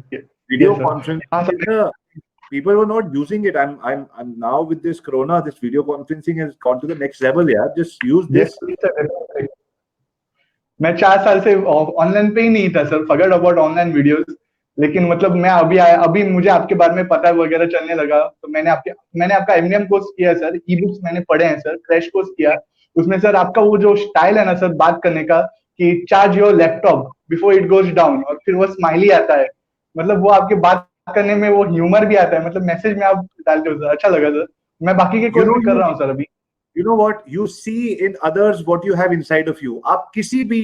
Video
Yes, sir.
conferencing is people were not using it. I'm now with this corona, this video conferencing has gone to the next level. Yeah, just use
Yes,
this.
sir, definitely. मैं 4 साल से online पे ही नहीं था sir, forget about online videos. लेकिन मतलब मैं अभी आया, अभी मुझे आपके बारे में पता वगैरह चलने लगा, तो मैंने आपका एमडीएम कोर्स किया सर, ई बुक्स मैंने पढ़े हैं सर, क्रैश कोर्स किया। उसमें सर आपका वो जो स्टाइल है ना सर बात करने का, कि charge your laptop before it goes down, और फिर वो स्माइली आता है, मतलब वो आपके बात करने में वो ह्यूमर भी आता है, मतलब मैसेज में आप डालते हो सर, अच्छा लगा सर। मैं बाकी के कोर्स भी कर रहा हूँ सर अभी।
You know what? You see in others what you have inside of you. आप किसी भी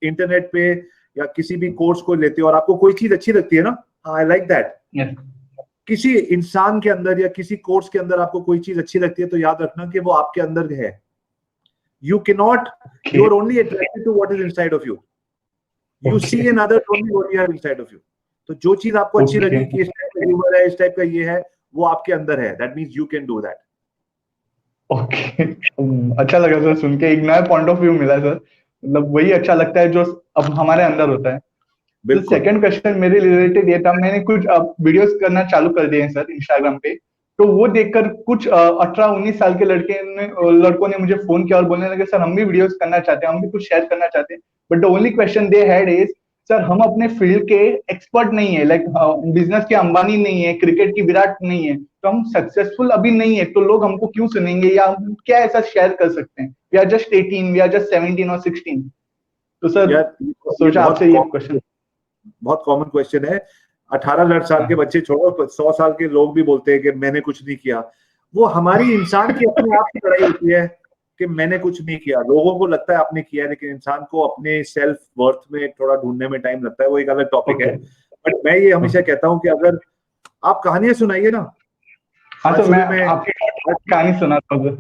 इंटरनेट पे या किसी भी कोर्स को लेते हो और आपको कोई चीज अच्छी लगती है ना, आई लाइक दैट। किसी इंसान के अंदर या किसी कोर्स के अंदर आपको कोई चीज अच्छी लगती है, तो याद रखना कि वो आपके अंदर है। You cannot, you are only attracted to what is inside of you. You see in others only what you have inside of you. तो जो चीज आपको अच्छी लगी कि इस टाइप का ह्यूमर है, इस टाइप का ये है, वो आपके अंदर है। That means you can do that.
Okay, अच्छा लगा सर सुन के, एक नया पॉइंट ऑफ व्यू मिला सर, मतलब वही अच्छा लगता है जो अब हमारे अंदर होता है। तो सेकंड क्वेश्चन मेरे रिलेटेड ये था, मैंने कुछ वीडियोस करना चालू कर दिए हैं सर इंस्टाग्राम पे, तो वो देखकर कुछ 18-19 साल के लड़कों ने मुझे फोन किया और बोलने लगे सर हम भी वीडियोस करना चाहते हैं, हम भी कुछ शेयर करना चाहते हैं, but the only question they had is sir हम अपने फील्ड के एक्सपर्ट नहीं है, लाइक बिजनेस के अंबानी नहीं है, क्रिकेट की विराट नहीं है, तो हम सक्सेसफुल अभी नहीं है, तो लोग हमको क्यों सुनेंगे, या हम क्या ऐसा शेयर कर सकते हैं, we are just 18, we are just 17 और 16। तो सर सोचा आपसे ये क्वेश्चन,
बहुत कॉमन क्वेश्चन है। 18 साल के बच्चे छोड़ो, 100 साल के लोग भी बोलते हैं कि मैंने कुछ नहीं किया। वो हमारी इंसान की अपने आप की लड़ाई होती है कि मैंने कुछ नहीं किया। लोगों को लगता है आपने किया है, लेकिन इंसान को अपने सेल्फ वर्थ में थोड़ा ढूंढने में टाइम लगता है, वो एक अलग टॉपिक है। बट मैं ये हमेशा कहता हूँ कि अगर आप कहानियां सुनाइए ना,
हाँ तो मैं आपकी कहानी सुनाता हूँ,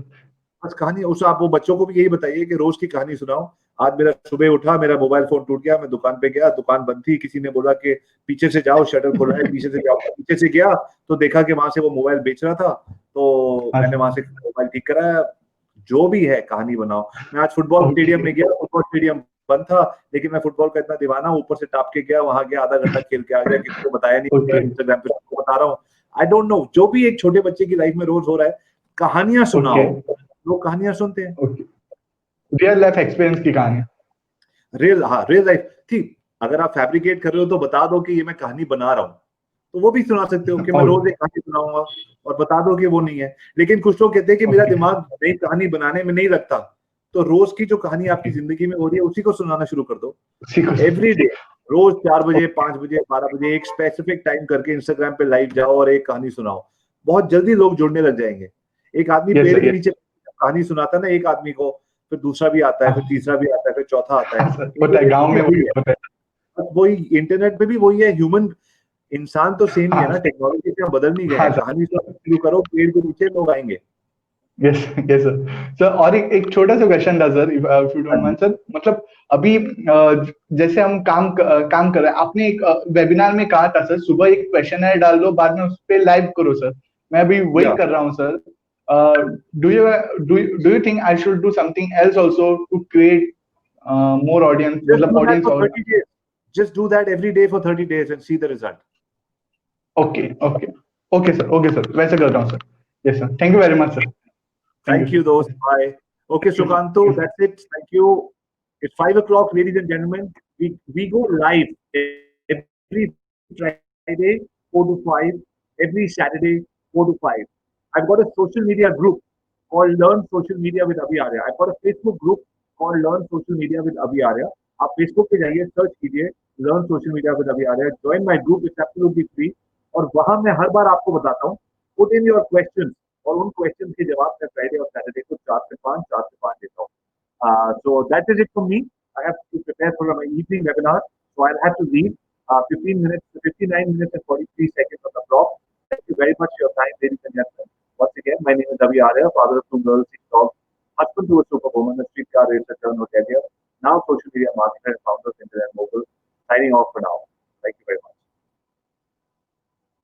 बस कहानी उस आप वो बच्चों को भी यही बताइए कि रोज की कहानी सुनाओ। आज मेरा सुबह उठा, मेरा मोबाइल फोन टूट गया, मैं दुकान पे गया, दुकान बंद थी, किसी ने बोला कि पीछे से जाओ, शटर खुला है, पीछे से जाओ। पीछे से गया तो देखा कि वहां से वो मोबाइल बेच रहा था, तो मैंने वहां से मोबाइल ठीक कराया। जो भी है कहानी बनाओ। मैं आज फुटबॉल स्टेडियम में गया, फुटबॉल स्टेडियम बंद था, लेकिन मैं फुटबॉल का इतना दीवाना, ऊपर से टाप के गया, वहां गया, आधा घंटा खेल के आ गया, किसी को बताया नहीं, इंस्टाग्राम पे बता रहा हूँ। आई डोंट नो, जो भी एक छोटे बच्चे की लाइफ में रोज हो रहा है, कहानियां सुनाओ, लोग कहानियां सुनते हैं।
रियल लाइफ एक्सपीरियंस की कहानी,
रियल लाइफ थी। अगर आप फैब्रिकेट कर रहे हो तो बता दो कि ये मैं कहानी बना रहा हूँ, तो वो भी सुना सकते हो कि मैं रोज एक कहानी सुनाऊंगा, और बता दो कि वो नहीं है। लेकिन कुछ लोग कहते हैं कि मेरा दिमाग नई कहानी बनाने में नहीं लगता, तो रोज की जो कहानी आपकी जिंदगी में हो रही है उसी को सुनाना शुरू कर दो। एवरी डे, रोज 4 बजे, 5 बजे, 12 बजे एक स्पेसिफिक टाइम करके इंस्टाग्राम पे लाइव जाओ और एक कहानी सुनाओ। बहुत जल्दी लोग जुड़ने लग जाएंगे। एक आदमी पेड़ के नीचे कहानी सुनाता है ना एक आदमी को, फिर दूसरा भी आता है, फिर तीसरा भी आता है, फिर चौथा आता है।
गांव में
वही इंटरनेट पे भी वही है। ह्यूमन इंसान तो सेम ही है ना, टेक्नोलॉजी से हम बदल नहीं गए। कहानी शुरू करो, पेड़ के नीचे लोग आएंगे।
Yes sir. और एक छोटा सा क्वेश्चन था sir, if you don't mind sir, मतलब अभी जैसे हम काम कर रहे हैं, आपने एक वेबिनार में कहा था सर सुबह एक क्वेश्चनर डाल दो, बाद में उस पे लाइव करो सर, मैं अभी वही कर रहा हूँ sir. Do you think I should do something else also to create more audience, मतलब audience?
Just do that every day for 30 days and see the result.
Okay sir, वैसे कर रहा हूँ sir. Yes sir, thank you very much sir.
Thank you dost, bye. Okay Sukanto, that's it. Thank you. It's 5 o'clock, ladies and gentlemen. We go live every Friday 4 to 5, every Saturday 4 to 5. I've got a social media group called Learn Social Media with Abhi Arya. I've got a Facebook group called Learn Social Media with Abhi Arya. आप Facebook पे जाइए, search कीजिए learn social media with अभी Arya, join my group, it's absolutely free. और वहां मैं हर बार आपको बताता हूँ, पुट इन योर क्वेश्चंस, और उन क्वेश्चंस के जवाब मैं फ्राइडे और सैटरडे को 4 से 5 देता हूँ। So that is it for me. I have to prepare for my evening webinar, so I have to leave 59 minutes and 43 seconds on the clock. Thank you very much for your time, ladies and gentlemen. Once again, my name is Abhi Arya, father of 2 girls, 6 dogs, husband to a superwoman, a streetcar racer turned hotelier, now social media marketer and founder of Internet Mobile. Signing off for now. Thank you very much.